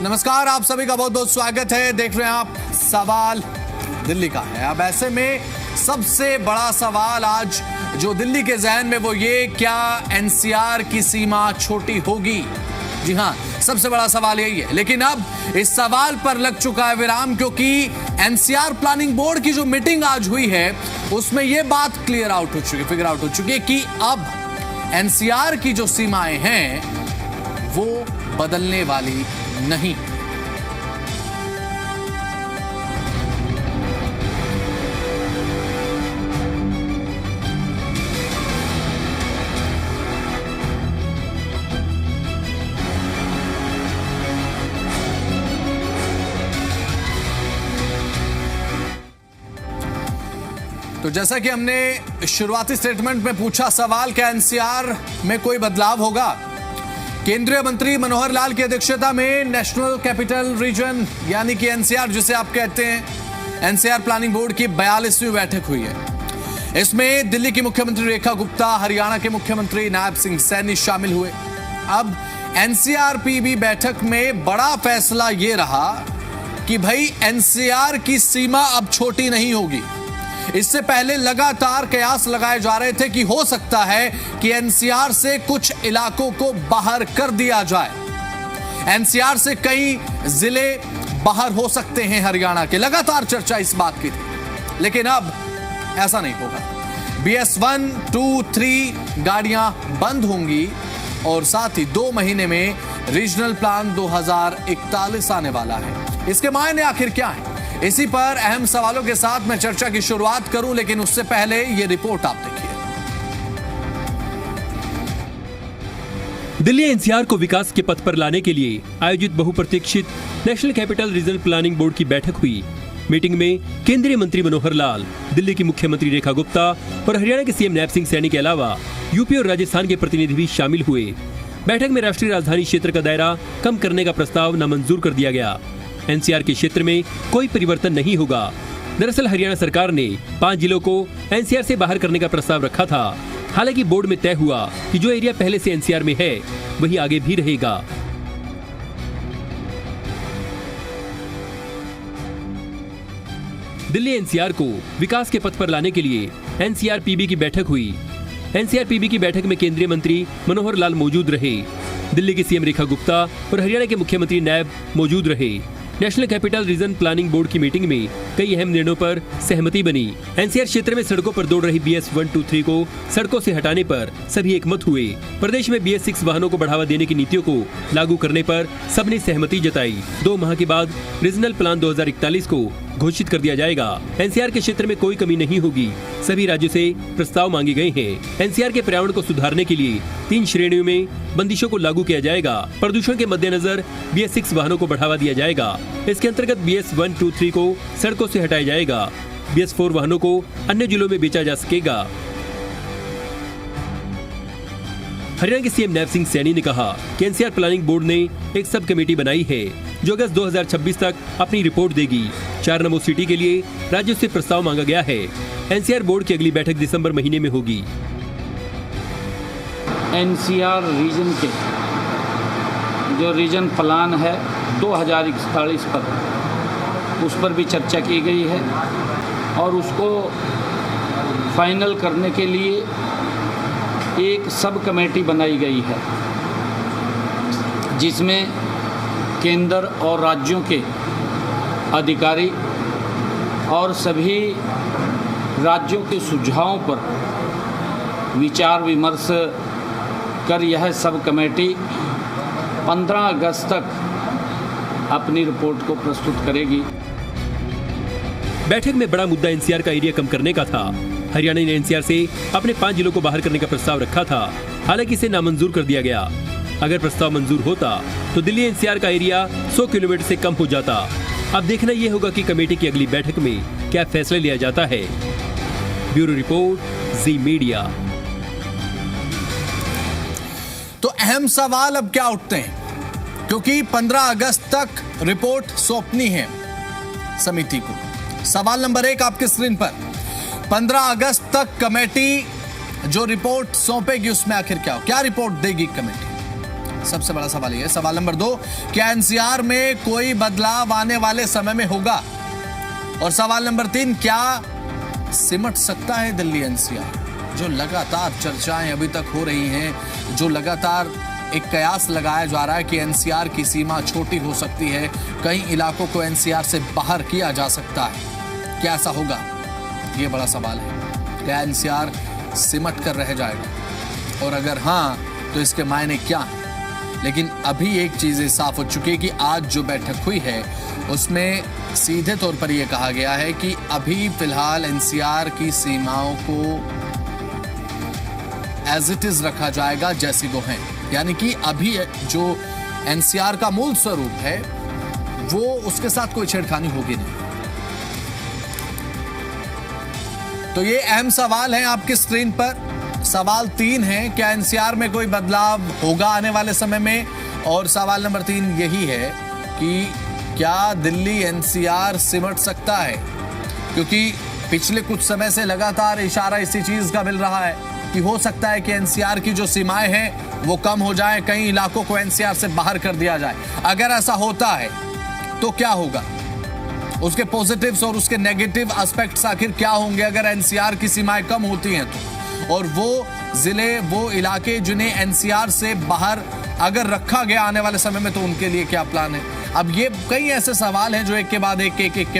नमस्कार, आप सभी का बहुत बहुत स्वागत है। देख रहे हैं आप सवाल दिल्ली का है। अब ऐसे में सबसे बड़ा सवाल आज जो दिल्ली के जहन में वो ये, क्या एनसीआर की सीमा छोटी होगी? जी हाँ, सबसे बड़ा सवाल यही है। लेकिन अब इस सवाल पर लग चुका है विराम, क्योंकि एनसीआर प्लानिंग बोर्ड की जो मीटिंग आज हुई है उसमें यह बात फिगर आउट हो चुकी है कि अब एनसीआर की जो सीमाएं हैं वो बदलने वाली नहीं। तो जैसा कि हमने शुरुआती स्टेटमेंट में पूछा सवाल, क्या एनसीआर में कोई बदलाव होगा? केंद्रीय मंत्री मनोहर लाल की अध्यक्षता में नेशनल कैपिटल रीजन यानी कि एनसीआर जिसे आप कहते हैं, एनसीआर प्लानिंग बोर्ड की 42वीं बैठक हुई है। इसमें दिल्ली की मुख्यमंत्री रेखा गुप्ता, हरियाणा के मुख्यमंत्री नायब सिंह सैनी शामिल हुए। अब एनसीआरपीबी बैठक में बड़ा फैसला यह रहा कि भाई एनसीआर की सीमा अब छोटी नहीं होगी। इससे पहले लगातार कयास लगाए जा रहे थे कि हो सकता है कि एनसीआर से कुछ इलाकों को बाहर कर दिया जाए। एनसीआर से कई जिले बाहर हो सकते हैं हरियाणा के। लगातार चर्चा इस बात की थी, लेकिन अब ऐसा नहीं होगा। BS 1, 2, 3 गाड़ियां बंद होंगी और साथ ही 2 महीने में रीजनल प्लान 2041 आने वाला है। इसके मायने आखिर क्या है? इसी पर अहम सवालों के साथ मैं चर्चा की शुरुआत करूं, लेकिन उससे पहले यह रिपोर्ट आप देखिए। दिल्ली एनसीआर को विकास के पथ पर लाने के लिए आयोजित बहुप्रतीक्षित national capital regional planning board की बैठक हुई। मीटिंग में केंद्रीय मंत्री मनोहर लाल, दिल्ली की मुख्यमंत्री रेखा गुप्ता और हरियाणा के सीएम नायब सिंह सैनी के अलावा यूपी और राजस्थान के प्रतिनिधि भी शामिल हुए। बैठक में राष्ट्रीय राजधानी क्षेत्र का दायरा कम करने का प्रस्ताव नामंजूर कर दिया गया। एनसीआर के क्षेत्र में कोई परिवर्तन नहीं होगा। दरअसल हरियाणा सरकार ने 5 जिलों को एनसीआर से बाहर करने का प्रस्ताव रखा था। हालांकि बोर्ड में तय हुआ कि जो एरिया पहले से एनसीआर में है वही आगे भी रहेगा। दिल्ली एनसीआर को विकास के पथ पर लाने के लिए एनसीआरपीबी की बैठक हुई। एनसीआरपीबी की बैठक में केंद्रीय मंत्री मनोहर लाल मौजूद रहे। दिल्ली की सीएम रेखा गुप्ता और हरियाणा के मुख्यमंत्री नायब मौजूद रहे। National capital region planning board की मीटिंग में कई अहम निर्णयों पर सहमति बनी। एनसीआर क्षेत्र में सड़कों पर दौड़ रही BS 1, 2, 3 को सड़कों से हटाने पर सभी एकमत हुए। प्रदेश में BS 6 वाहनों को बढ़ावा देने की नीतियों को लागू करने पर सबने सहमति जताई। 2 माह के बाद रीजनल प्लान 2041 को घोषित कर दिया जाएगा। एनसीआर के क्षेत्र में कोई कमी नहीं होगी। सभी राज्यों से प्रस्ताव मांगे गए हैं। एनसीआर के पर्यावरण को सुधारने के लिए 3 श्रेणियों में बंदिशों को लागू किया जाएगा। प्रदूषण के मद्देनजर BS 6 वाहनों को बढ़ावा दिया जाएगा। इसके अंतर्गत BS 1, 2, 3 को सड़कों से हटाया जाएगा। BS 4 वाहनों को अन्य जिलों में बेचा जा सकेगा। हरियाणा के सीएम नायब सिंह सैनी ने कहा कि एनसीआर प्लानिंग बोर्ड ने एक सब कमेटी बनाई है जो अगस्त 2026 तक अपनी रिपोर्ट देगी। 4 नंबर सिटी के लिए राज्यों से प्रस्ताव मांगा गया है। एनसीआर बोर्ड की अगली बैठक दिसंबर महीने में होगी। एनसीआर रीजन के जो रीजन प्लान है 2041 पर, उस पर भी चर्चा की गई है और उसको फाइनल करने के लिए एक सब कमेटी बनाई गई है, जिसमें केंद्र और राज्यों के अधिकारी और सभी राज्यों के सुझावों पर विचार विमर्श कर यह सब कमेटी 15 अगस्त तक अपनी रिपोर्ट को प्रस्तुत करेगी। बैठक में बड़ा मुद्दा एनसीआर का एरिया कम करने का था। हरियाणा ने एनसीआर से अपने 5 जिलों को बाहर करने का प्रस्ताव रखा था। हालांकि इसे नामंजूर कर दिया गया। अगर प्रस्ताव मंजूर होता तो दिल्ली एनसीआर का एरिया 100 किलोमीटर से कम हो जाता। अब देखना यह होगा कि कमेटी की अगली बैठक में क्या फैसला लिया जाता है। ब्यूरो रिपोर्ट, जी मीडिया। तो अहम सवाल अब क्या उठते हैं, क्योंकि 15 अगस्त तक रिपोर्ट सौंपनी है समिति को। सवाल नंबर 1 आपके स्क्रीन पर, 15 अगस्त तक कमेटी जो रिपोर्ट सौंपेगी उसमें आखिर क्या रिपोर्ट देगी कमेटी? सबसे बड़ा सवाल ये है। सवाल नंबर 2, क्या एनसीआर में कोई बदलाव आने वाले समय में होगा? और सवाल नंबर 3, क्या सिमट सकता है दिल्ली एनसीआर? जो लगातार चर्चाएं अभी तक हो रही हैं, जो लगातार एक कयास लगाया जा रहा है कि एनसीआर की सीमा छोटी हो सकती है, कई इलाकों को एनसीआर से बाहर किया जा सकता है, क्या ऐसा होगा? ये बड़ा सवाल है। क्या एनसीआर सिमट कर रह जाएगा? और अगर हाँ, तो इसके मायने क्या हैं? लेकिन अभी एक चीज साफ हो चुकी है कि आज जो बैठक हुई है उसमें सीधे तौर पर यह कहा गया है कि अभी फिलहाल एनसीआर की सीमाओं को एज इट इज रखा जाएगा जैसी वो हैं। यानी कि अभी जो एनसीआर का मूल स्वरूप है वो उसके साथ कोई छेड़खानी होगी नहीं। तो ये अहम सवाल है आपकी स्क्रीन पर। सवाल 3 है, क्या एनसीआर में कोई बदलाव होगा आने वाले समय में? और सवाल नंबर 3 यही है कि क्या दिल्ली एनसीआर सिमट सकता है? क्योंकि पिछले कुछ समय से लगातार इशारा इसी चीज का मिल रहा है कि हो सकता है कि एनसीआर की जो सीमाएं हैं वो कम हो जाए, कई इलाकों को एनसीआर से बाहर कर दिया जाए। अगर ऐसा होता है तो क्या होगा? उसके पॉजिटिव्स और उसके नेगेटिव एस्पेक्ट्स आखिर क्या होंगे अगर एनसीआर की सीमाएं कम होती हैं तो? और वो जिले, वो इलाके जिन्हें एनसीआर से बाहर अगर रखा गया आने वाले समय में, तो उनके लिए क्या प्लान है? अब ये कई ऐसे सवाल हैं जो एक के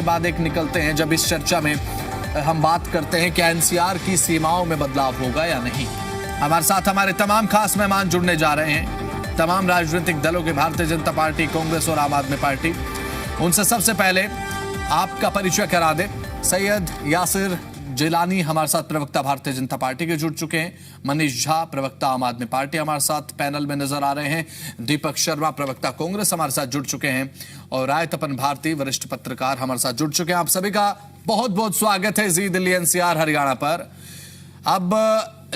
बाद एक निकलते हैं जब इस चर्चा में हम बात करते हैं कि एनसीआर की सीमाओं में बदलाव होगा या नहीं। हमारे साथ हमारे तमाम खास मेहमान जुड़ने जा रहे हैं, तमाम राजनीतिक दलों के, भारतीय जनता पार्टी, कांग्रेस और आम आदमी पार्टी। उनसे सबसे पहले आपका परिचय करा दे। सैयद यासिर जिलानी हमारे साथ प्रवक्ता भारतीय जनता पार्टी के जुड़ चुके हैं। मनीष झा प्रवक्ता आम आदमी पार्टी हमारे साथ पैनल में नजर आ रहे हैं। दीपक शर्मा प्रवक्ता कांग्रेस हमारे साथ जुड़ चुके हैं और राय तपन भारती वरिष्ठ पत्रकार हमारे साथ जुड़ चुके हैं। आप सभी का बहुत बहुत स्वागत है जी दिल्ली एनसीआर हरियाणा पर। अब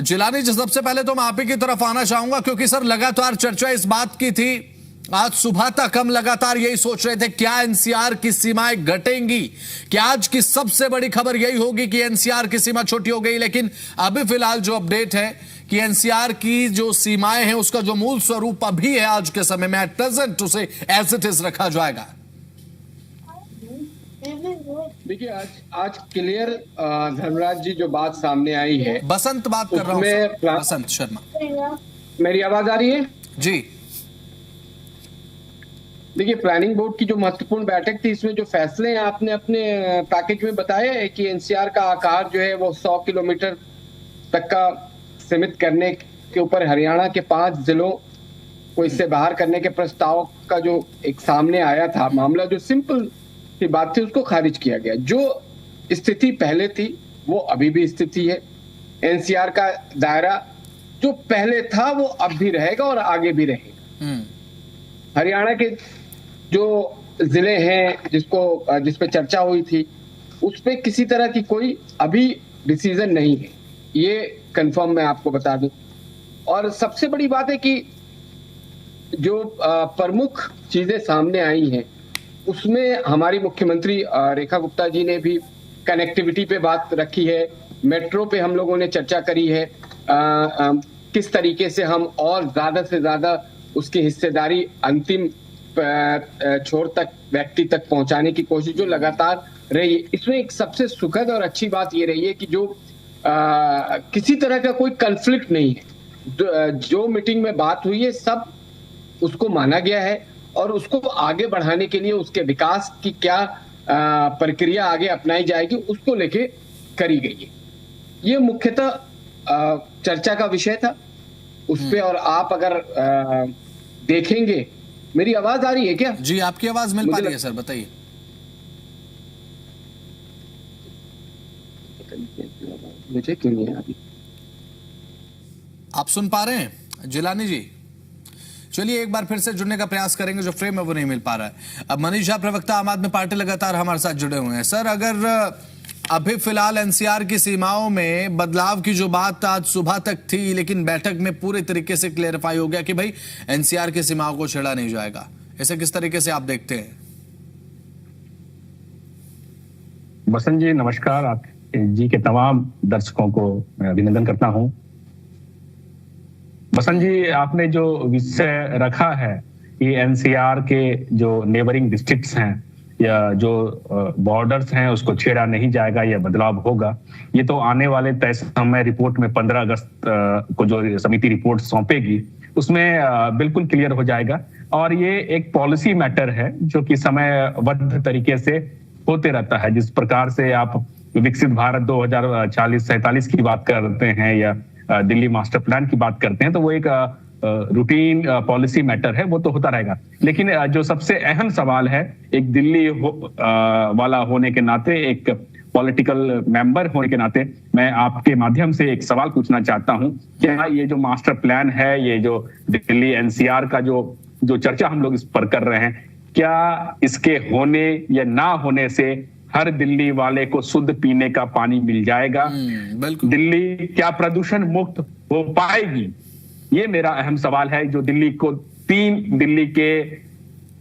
जिलानी जी, सबसे पहले तो मैं आप ही की तरफ आना चाहूंगा क्योंकि सर लगातार चर्चा इस बात की थी, आज सुबह तक हम लगातार यही सोच रहे थे क्या एनसीआर की सीमाएं घटेंगी, क्या आज की सबसे बड़ी खबर यही होगी कि एनसीआर की सीमा छोटी हो गई। लेकिन अभी फिलहाल जो अपडेट है कि एनसीआर की जो सीमाएं हैं उसका जो मूल स्वरूप अभी है आज के समय में एट प्रेजेंट उसे एज इट इज रखा जाएगा। देखिए आज क्लियर धर्मराज जी जो बात सामने आई है, बसंत बात कर रहा हूं, बसंत शर्मा। मेरी आवाज आ रही है जी? देखिए, प्लानिंग बोर्ड की जो महत्वपूर्ण बैठक थी, इसमें जो फैसले आपने अपने पैकेज में बताया है कि एनसीआर का आकार जो है वो 100 किलोमीटर तक का सीमित करने के ऊपर हरियाणा के 5 जिलों को इससे बाहर करने के प्रस्ताव का जो एक सामने आया था मामला, जो सिंपल की बात थी, उसको खारिज किया गया। जो स्थिति पहले थी वो अभी भी स्थिति है। एनसीआर का दायरा जो पहले था वो अब भी रहेगा और आगे भी रहेगा। हरियाणा के जो जिले हैं जिस पे चर्चा हुई थी, उस पे किसी तरह की कोई अभी डिसीजन नहीं है, ये कंफर्म मैं आपको बता दूं। और सबसे बड़ी बात है कि जो प्रमुख चीजें सामने आई हैं उसमें हमारी मुख्यमंत्री रेखा गुप्ता जी ने भी कनेक्टिविटी पे बात रखी है, मेट्रो पे हम लोगों ने चर्चा करी है, किस तरीके से हम और ज्यादा से ज्यादा उसकी हिस्सेदारी अंतिम छोर तक, व्यक्ति तक पहुंचाने की कोशिश जो लगातार रही है। इसमें एक सबसे सुखद और अच्छी बात ये रही है कि जो किसी तरह का कोई कन्फ्लिक्ट नहीं है। जो मीटिंग में बात हुई है सब उसको माना गया है और उसको आगे बढ़ाने के लिए उसके विकास की क्या प्रक्रिया आगे अपनाई जाएगी उसको लेके करी गई है। ये मुख्यतः चर्चा का विषय था उस पे। और आप अगर देखेंगे, मेरी आवाज आ रही है क्या? जी, आपकी आवाज मिल पा रही है सर, बताइए। मुझे क्यों नहीं आ रही? आप सुन पा रहे हैं जिलानी जी? चलिए एक बार फिर से जुड़ने का प्रयास करेंगे, जो फ्रेम है वो नहीं मिल पा रहा है। अब मनीष झा प्रवक्ता आम आदमी पार्टी लगातार हमारे साथ जुड़े हुए हैं। सर, अगर अभी फिलहाल एनसीआर की सीमाओं में बदलाव की जो बात आज सुबह तक थी, लेकिन बैठक में पूरे तरीके से क्लेरिफाई हो गया कि भाई एनसीआर की सीमाओं को छेड़ा नहीं जाएगा, इसे किस तरीके से आप देखते हैं? बसंत जी नमस्कार, आप जी के तमाम दर्शकों को मैं अभिनंदन करता हूं। बसंत जी, आपने जो विषय रखा है कि एनसीआर के जो नेबरिंग डिस्ट्रिक्ट्स हैं या जो बॉर्डर्स हैं उसको छेड़ा नहीं जाएगा या बदलाव होगा, ये तो आने वाले तय समय रिपोर्ट में 15 अगस्त को जो समिति रिपोर्ट सौंपेगी उसमें बिल्कुल क्लियर हो जाएगा। और ये एक पॉलिसी मैटर है जो कि समयबद्ध तरीके से होते रहता है। जिस प्रकार से आप विकसित भारत 2040-47 की बात करते हैं या दिल्ली मास्टर प्लान की बात करते हैं, तो वो एक रूटीन पॉलिसी मैटर है, वो तो होता रहेगा। लेकिन जो सबसे अहम सवाल है, एक दिल्ली वाला होने के नाते, एक पॉलिटिकल मेंबर होने के नाते, मैं आपके माध्यम से एक सवाल पूछना चाहता हूं। क्या ये जो मास्टर प्लान है, ये जो दिल्ली एनसीआर का जो चर्चा हम लोग इस पर कर रहे हैं, क्या इसके होने या ना होने से हर दिल्ली वाले को शुद्ध पीने का पानी मिल जाएगा? दिल्ली क्या प्रदूषण मुक्त हो पाएगी? ये मेरा अहम सवाल है, जो दिल्ली को दिल्ली के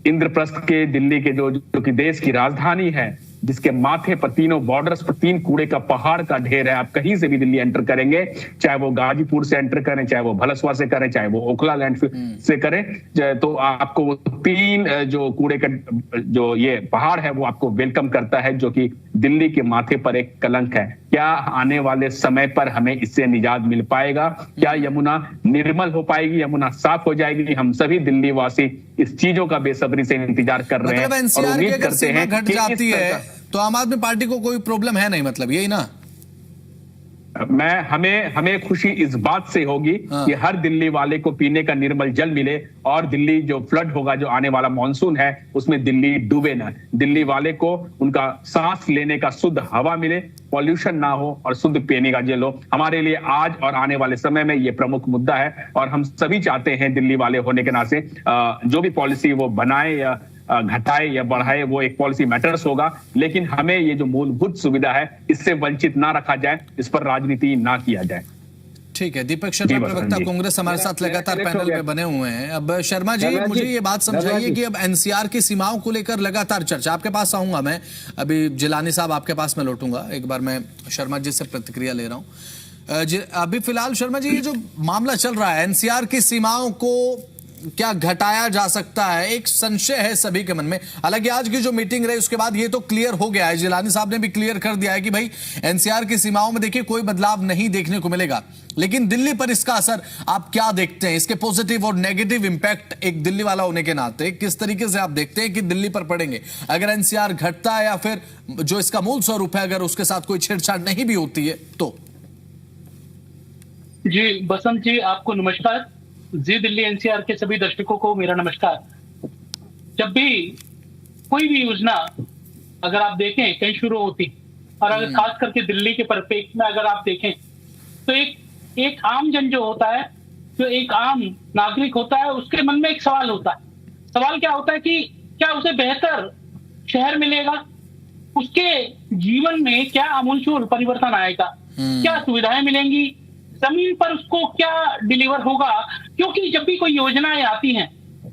इंद्रप्रस्थ के दिल्ली के जो कि देश की राजधानी है, जिसके माथे पर तीनों बॉर्डर्स पर 3 कूड़े का पहाड़ का ढेर है। आप कहीं से भी दिल्ली एंटर करेंगे, चाहे वो गाजीपुर से एंटर करें, चाहे वो भलसवा से करें, चाहे वो ओखला लैंड से करें, तो आपको वो 3 जो कूड़े का जो ये पहाड़ है वो आपको वेलकम करता है, जो कि दिल्ली के माथे पर एक कलंक है। क्या आने वाले समय पर हमें इससे निजात मिल पाएगा? क्या यमुना निर्मल हो पाएगी, यमुना साफ हो जाएगी? हम सभी दिल्ली वासी इस चीजों का बेसब्री से इंतजार कर रहे हैं और उम्मीद करते हैं घट जाती है तो आम आदमी पार्टी को कोई प्रॉब्लम है नहीं, मतलब यही ना? हमें खुशी इस बात से होगी कि हर दिल्ली वाले को पीने का निर्मल जल मिले और दिल्ली जो फ्लड होगा, जो आने वाला मॉनसून है, उसमें दिल्ली डूबे ना। दिल्ली वाले को उनका सांस लेने का शुद्ध हवा मिले, पॉल्यूशन ना हो और शुद्ध पीने का जल हो। हमारे लिए आज और आने वाले समय में ये प्रमुख मुद्दा है और हम सभी चाहते हैं दिल्ली वाले होने के नाते जो भी पॉलिसी वो बनाए या घटाए या बढ़ाए, वो एक पॉलिसी मैटर्स होगा। लेकिन हमें ये जो मूलभूत सुविधा है इससे वंचित ना रखा जाए, इस पर राजनीति ना किया जाए। ठीक है, दीपक शर्मा प्रवक्ता कांग्रेस हमारे साथ लगातार पैनल में बने हुए हैं। अब शर्मा जी, मुझे ये बात समझाइए कि अब एनसीआर की सीमाओं को लेकर लगातार चर्चा, आपके पास आऊंगा मैं, अभी जिलानी साहब आपके पास मैं लौटूंगा, एक बार मैं शर्मा जी से प्रतिक्रिया ले रहा हूं। अभी फिलहाल शर्मा जी, ये जो मामला चल रहा है, एनसीआर की सीमाओं को क्या घटाया जा सकता है, एक संशय है सभी के मन में। हालांकि आज की जो मीटिंग रही उसके बाद ये तो क्लियर हो गया है, जिलानी साहब ने भी क्लियर कर दिया है कि भाई एनसीआर की सीमाओं में देखिए कोई बदलाव नहीं देखने को मिलेगा। लेकिन दिल्ली पर इसका असर आप क्या देखते हैं, इसके पॉजिटिव और नेगेटिव इंपैक्ट एक दिल्ली वाला होने के नाते किस तरीके से आप देखते हैं कि दिल्ली पर पड़ेंगे अगर एनसीआर घटता है, या फिर जो इसका मूल स्वरूप है अगर उसके साथ कोई छेड़छाड़ नहीं भी होती है तो? जी बसंत जी, आपको नमस्कार। जी दिल्ली एनसीआर के सभी दर्शकों को मेरा नमस्कार। जब भी कोई भी योजना अगर आप देखें कहीं शुरू होती, और अगर खास करके दिल्ली के परिप्रेक्ष्य में अगर आप देखें, तो एक आम जन जो होता है, जो एक आम नागरिक होता है, उसके मन में एक सवाल होता है। सवाल क्या होता है कि क्या उसे बेहतर शहर मिलेगा, उसके जीवन में क्या आमूलचूल परिवर्तन आएगा, क्या सुविधाएं मिलेंगी, जमीन पर उसको क्या डिलीवर होगा। क्योंकि जब भी कोई योजनाएं आती हैं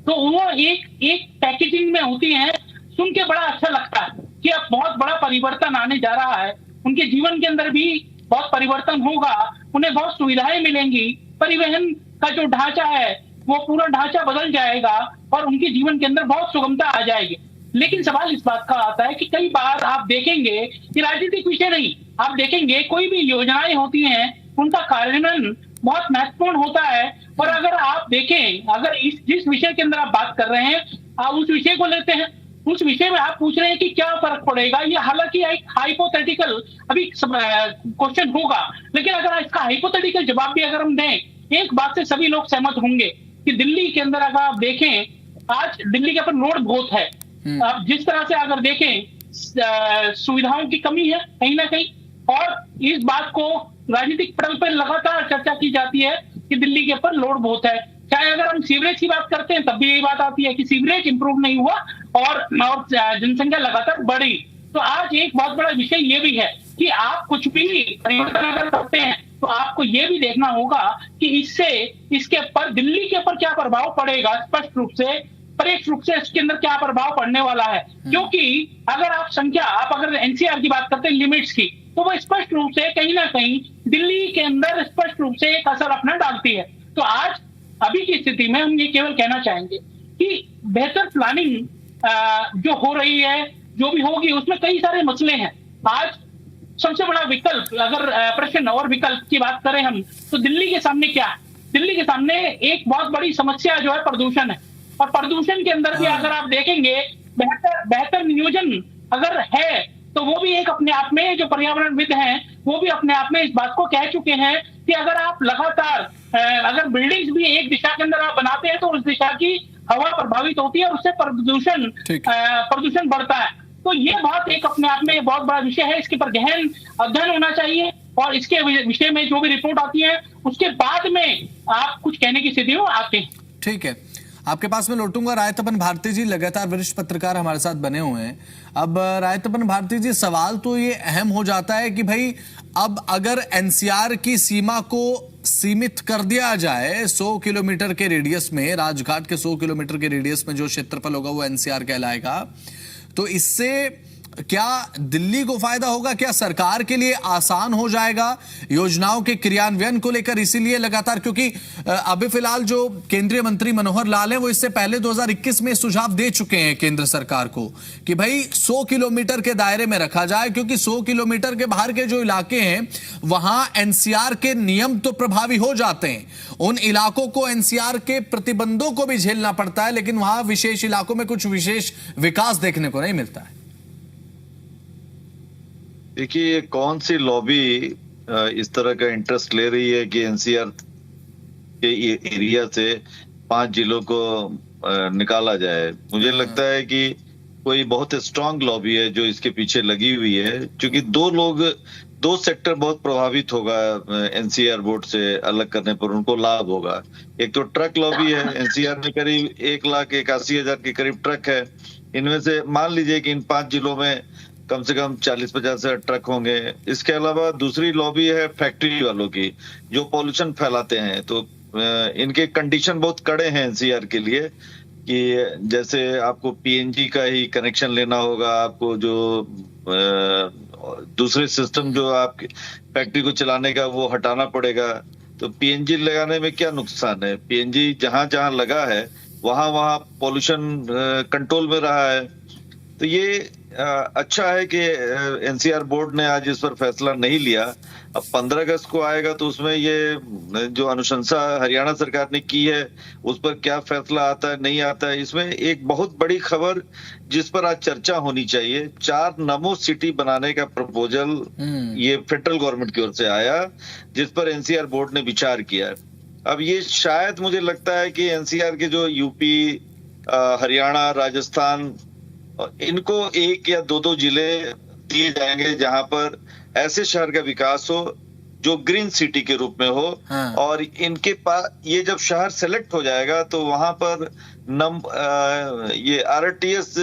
तो वो एक पैकेजिंग में होती हैं, सुन के बड़ा अच्छा लगता है कि अब बहुत बड़ा परिवर्तन आने जा रहा है, उनके जीवन के अंदर भी बहुत परिवर्तन होगा, उन्हें बहुत सुविधाएं मिलेंगी, परिवहन का जो ढांचा है वो पूरा ढांचा बदल जाएगा और उनके जीवन के अंदर बहुत सुगमता आ जाएगी। लेकिन सवाल इस बात का आता है कि कई बार आप देखेंगे कि राजनीतिक विषय नहीं, आप देखेंगे कोई भी योजनाएं होती हैं उनका कार्यान्वयन बहुत महत्वपूर्ण होता है। और अगर आप देखें, अगर जिस विषय के अंदर आप बात कर रहे हैं, आप उस विषय को लेते हैं, उस विषय में आप पूछ रहे हैं कि क्या फर्क पड़ेगा, ये हालांकि एक हाइपोथेटिकल अभी क्वेश्चन होगा, लेकिन अगर इसका हाइपोथेटिकल जवाब भी अगर हम दें, एक बात से सभी लोग सहमत होंगे कि दिल्ली के अंदर अगर आप देखें, आज दिल्ली के ऊपर लोड बहुत है। आप जिस तरह से अगर देखें, सुविधाओं की कमी है कहीं ना कहीं, और इस बात को राजनीतिक पटल पर लगातार चर्चा की जाती है कि दिल्ली के ऊपर लोड बहुत है। चाहे अगर हम सीवरेज की बात करते हैं तब भी यही बात आती है कि सीवरेज इंप्रूव नहीं हुआ और जनसंख्या लगातार बढ़ी। तो आज एक बहुत बड़ा विषय ये भी है कि आप कुछ भी परिवर्तन अगर करते हैं तो आपको ये भी देखना होगा कि इसके ऊपर दिल्ली के ऊपर क्या प्रभाव पड़ेगा, स्पष्ट रूप से परोक्ष रूप से इसके अंदर क्या प्रभाव पड़ने वाला है। क्योंकि अगर आप अगर एनसीआर की बात करते हैं लिमिट्स की, तो वो स्पष्ट रूप से कहीं ना कहीं दिल्ली के अंदर स्पष्ट रूप से एक असर अपना डालती है। तो आज अभी की स्थिति में हम ये केवल कहना चाहेंगे कि बेहतर प्लानिंग जो हो रही है, जो भी होगी, उसमें कई सारे मसले हैं। आज सबसे बड़ा विकल्प, अगर प्रश्न और विकल्प की बात करें हम, तो दिल्ली के सामने क्या है? दिल्ली के सामने एक बहुत बड़ी समस्या जो है प्रदूषण है, और प्रदूषण के अंदर भी अगर आप देखेंगे बेहतर नियोजन अगर है तो वो भी एक अपने आप में, जो पर्यावरणविद हैं वो भी अपने आप में इस बात को कह चुके हैं कि अगर आप लगातार अगर बिल्डिंग्स भी एक दिशा के अंदर आप बनाते हैं तो उस दिशा की हवा प्रभावित होती है और उससे प्रदूषण बढ़ता है। तो ये बहुत एक अपने आप में बहुत बड़ा विषय है, इसके पर गहन अध्ययन होना चाहिए और इसके विषय में जो भी रिपोर्ट आती है उसके बाद में आप कुछ कहने की स्थिति में आते हैं। ठीक है, आपके पास में लौटूंगा। रायतपन भारती जी लगातार वरिष्ठ पत्रकार हमारे साथ बने हुए हैं। अब रायतपन भारती जी, सवाल तो ये अहम हो जाता है कि भाई अब अगर एनसीआर की सीमा को सीमित कर दिया जाए 100 किलोमीटर के रेडियस में, राजघाट के 100 किलोमीटर के रेडियस में जो क्षेत्रफल होगा वो एनसीआर कहलाएगा, तो इससे क्या दिल्ली को फायदा होगा? क्या सरकार के लिए आसान हो जाएगा योजनाओं के क्रियान्वयन को लेकर? इसीलिए लगातार, क्योंकि अभी फिलहाल जो केंद्रीय मंत्री मनोहर लाल हैं वो इससे पहले 2021 में सुझाव दे चुके हैं केंद्र सरकार को कि भाई 100 किलोमीटर के दायरे में रखा जाए, क्योंकि 100 किलोमीटर के बाहर के जो इलाके हैं वहां एनसीआर के नियम तो प्रभावी हो जाते हैं, उन इलाकों को एनसीआर के प्रतिबंधों को भी झेलना पड़ता है, लेकिन वहां विशेष इलाकों में कुछ विशेष विकास देखने को नहीं मिलता है। देखिए, ये कौन सी लॉबी इस तरह का इंटरेस्ट ले रही है कि एनसीआर के एरिया से 5 जिलों को निकाला जाए? मुझे लगता है कि कोई बहुत स्ट्रांग लॉबी है जो इसके पीछे लगी हुई है, क्योंकि दो सेक्टर बहुत प्रभावित होगा एनसीआर बोर्ड से अलग करने पर, उनको लाभ होगा। एक तो ट्रक लॉबी है, एनसीआर में करीब 1,81,000 के करीब ट्रक है। इनमें से मान लीजिए कि इन 5 जिलों में कम से कम 40-50 ट्रक होंगे। इसके अलावा दूसरी लॉबी है फैक्ट्री वालों की, जो पॉल्यूशन फैलाते हैं। तो इनके कंडीशन बहुत कड़े हैं एनसीआर के लिए, कि जैसे आपको पीएनजी का ही कनेक्शन लेना होगा, आपको जो दूसरे सिस्टम जो आपके फैक्ट्री को चलाने का वो हटाना पड़ेगा। तो पीएनजी लगाने में क्या नुकसान है? पीएनजी जहां जहां लगा है वहां पॉल्यूशन कंट्रोल में रहा है। तो ये अच्छा है कि एनसीआर बोर्ड ने आज इस पर फैसला नहीं लिया। अब 15 अगस्त को आएगा तो उसमें ये जो अनुशंसा हरियाणा सरकार ने की है उस पर क्या फैसला आता है नहीं आता है। इसमें एक बहुत बड़ी खबर जिस पर आज चर्चा होनी चाहिए, 4 नमो सिटी बनाने का प्रपोजल ये फेडरल गवर्नमेंट की ओर से आया, जिस पर एनसीआर बोर्ड ने विचार किया। अब ये शायद मुझे लगता है कि एनसीआर के जो यूपी, हरियाणा, राजस्थान, इनको 1 या 2 जिले दिए जाएंगे जहां पर ऐसे शहर का विकास हो जो ग्रीन सिटी के रूप में हो। और इनके पास ये जब शहर सेलेक्ट हो जाएगा तो वहां पर ये आरटीएस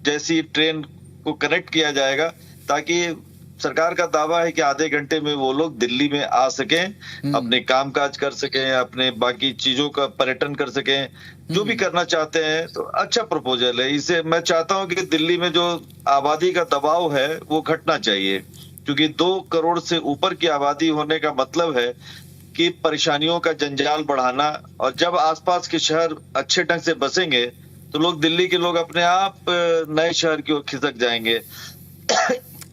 जैसी ट्रेन को कनेक्ट किया जाएगा, ताकि सरकार का दावा है कि आधे घंटे में वो लोग दिल्ली में आ सकें, अपने कामकाज कर सकें, अपने बाकी चीजों का पर्यटन कर सकें, जो भी करना चाहते हैं। तो अच्छा प्रपोजल है। इसे मैं चाहता हूं कि दिल्ली में जो आबादी का दबाव है वो घटना चाहिए, क्योंकि 2 करोड़ से ऊपर की आबादी होने का मतलब है कि परेशानियों का जंजाल बढ़ाना। और जब आसपास के शहर अच्छे ढंग से बसेंगे तो लोग, दिल्ली के लोग अपने आप नए शहर की ओर खिसक जाएंगे।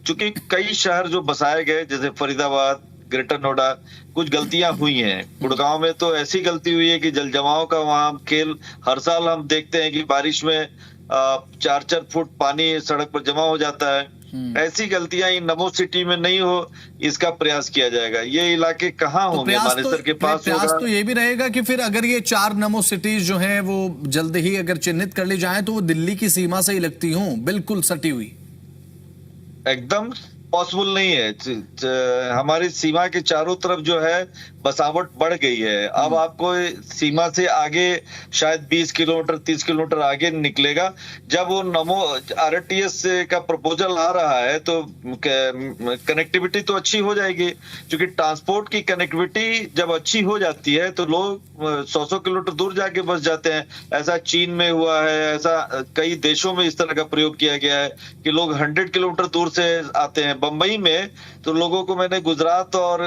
चूंकि कई शहर जो बसाए गए, जैसे फरीदाबाद, ग्रेटर नोएडा, कुछ गलतियां हुई हैं। गुड़गांव में तो ऐसी गलती हुई है कि जल जमाव का वहां खेल, हर साल हम देखते हैं कि बारिश में 4-4 फुट पानी सड़क पर जमा हो जाता है। ऐसी गलतियां इन नमो सिटी में नहीं हो, इसका प्रयास किया जाएगा। ये इलाके कहाँ होंगे? मानेसर के पास प्रयास तो ये भी रहेगा कि फिर अगर ये 4 नमो सिटीज जो हैं वो जल्द ही अगर चिन्हित कर ली जाए तो वो दिल्ली की सीमा से ही लगती हों, बिल्कुल सटी हुई। एकदम पॉसिबल नहीं है। हमारी सीमा के चारों तरफ जो है बसावट बढ़ गई है। अब आपको सीमा से आगे शायद 20 किलोमीटर 30 किलोमीटर आगे निकलेगा। जब वो नमो आरटीएस का प्रपोजल आ रहा है तो कनेक्टिविटी तो अच्छी हो जाएगी, क्योंकि ट्रांसपोर्ट की कनेक्टिविटी जब अच्छी हो जाती है तो लोग 100 किलोमीटर दूर जाके बस जाते हैं। ऐसा चीन में हुआ है, ऐसा कई देशों में इस तरह का प्रयोग किया गया है कि लोग 100 किलोमीटर दूर से आते हैं हैं। बंबई में तो लोगों को मैंने गुजरात और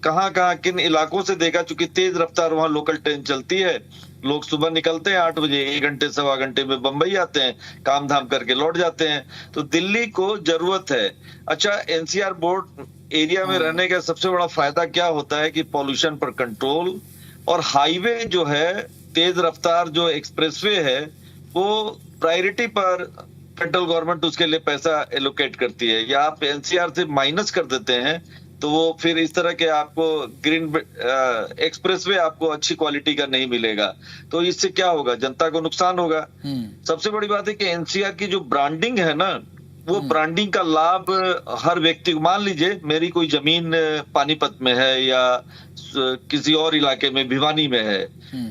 कहाँ किन इलाकों से देखा, चूंकि तेज रफ्तार वहां लोकल ट्रेन चलती है, लोग सुबह निकलते हैं 8 बजे, 1 घंटे सवा घंटे में बंबई आते हैं, काम धाम करके लौट जाते हैं। तो दिल्ली को जरूरत है। अच्छा, एनसीआर बोर्ड एरिया में रहने का सबसे बड़ा फायदा क्या होता है कि पॉल्यूशन पर कंट्रोल, और हाईवे जो है, तेज रफ्तार जो एक्सप्रेसवे है, वो प्रायोरिटी पर सेंट्रल गवर्नमेंट उसके लिए पैसा एलोकेट करती है, या आप एनसीआर से माइनस कर देते हैं तो वो फिर इस तरह के आपको ग्रीन एक्सप्रेसवे आपको अच्छी क्वालिटी का नहीं मिलेगा। तो इससे क्या होगा, जनता को नुकसान होगा। सबसे बड़ी बात है कि एनसीआर की जो ब्रांडिंग है ना, वो ब्रांडिंग का लाभ हर व्यक्ति को, मान लीजिए मेरी कोई जमीन पानीपत में है या किसी और इलाके में भिवानी में है,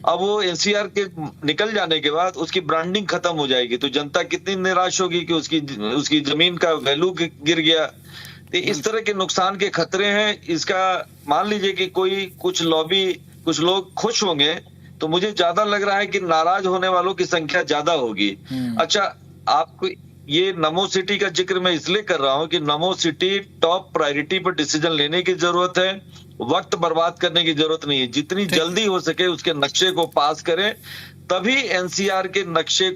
अब वो एनसीआर के निकल जाने के बाद उसकी ब्रांडिंग खत्म हो जाएगी, तो जनता कितनी निराश होगी कि उसकी जमीन का वैल्यू गिर गया। तो इस तरह के नुकसान के खतरे हैं। इसका मान लीजिए कि कुछ लोग खुश होंगे, तो मुझे ज्यादा लग रहा है कि नाराज होने वालों की संख्या ज्यादा होगी। अच्छा, आपको ये नमो सिटी का जिक्र मैं इसलिए कर रहा हूं कि नमो सिटी टॉप प्रायोरिटी पर डिसीजन लेने की जरूरत है, वक्त बर्बाद करने की जरूरत नहीं है। जितनी जल्दी हो सके उसके नक्शे को पास करें, तभी एनसीआर के नक्शे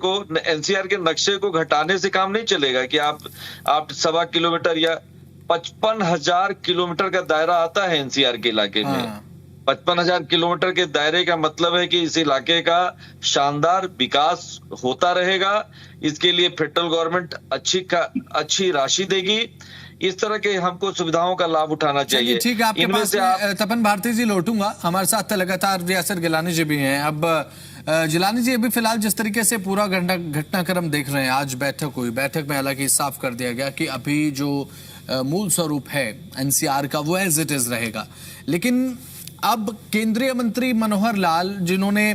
को घटाने से काम नहीं चलेगा कि आप 1.25 किलोमीटर या 55,000 किलोमीटर का दायरा आता है एनसीआर के इलाके में। 55,000 किलोमीटर के दायरे का मतलब है कि इस इलाके का शानदार विकास होता रहेगा। इसके लिए फेडरल गवर्नमेंट अच्छी राशि देगी। इस तरह के हमको सुविधाओं का लाभ उठाना चाहिए। ठीक है, आपके पास तपन भारती जी लौटूंगा। हमारे साथ लगातार रियासत गिलानी जी भी हैं। अब जिलानी जी, अभी फिलहाल जिस तरीके से पूरा घटनाक्रम देख रहे हैं, आज बैठक हुई, बैठक में हालांकि साफ कर दिया गया कि अभी जो मूल स्वरूप है एनसीआर का वो एज इट इज रहेगा, लेकिन अब केंद्रीय मंत्री मनोहर लाल, जिन्होंने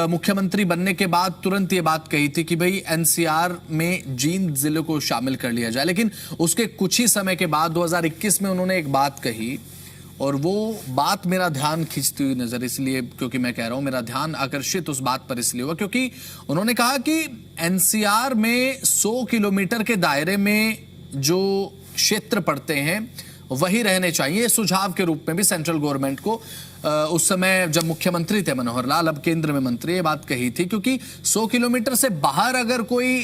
मुख्यमंत्री बनने के बाद तुरंत ये बात कही थी कि भाई एनसीआर में जींद जिले को शामिल कर लिया जाए, लेकिन उसके कुछ ही समय के बाद 2021 में उन्होंने एक बात कही, और वो बात मेरा ध्यान खींचती हुई नजर इसलिए, क्योंकि मैं कह रहा हूं मेरा ध्यान आकर्षित उस बात पर इसलिए हुआ क्योंकि उन्होंने कहा कि एनसीआर में 100 किलोमीटर के दायरे में जो क्षेत्र पड़ते हैं वही रहने चाहिए। सुझाव के रूप में भी सेंट्रल गवर्नमेंट को उस समय जब मुख्यमंत्री थे मनोहर लाल, अब केंद्र में मंत्री, ये बात कही थी, क्योंकि 100 किलोमीटर से बाहर अगर कोई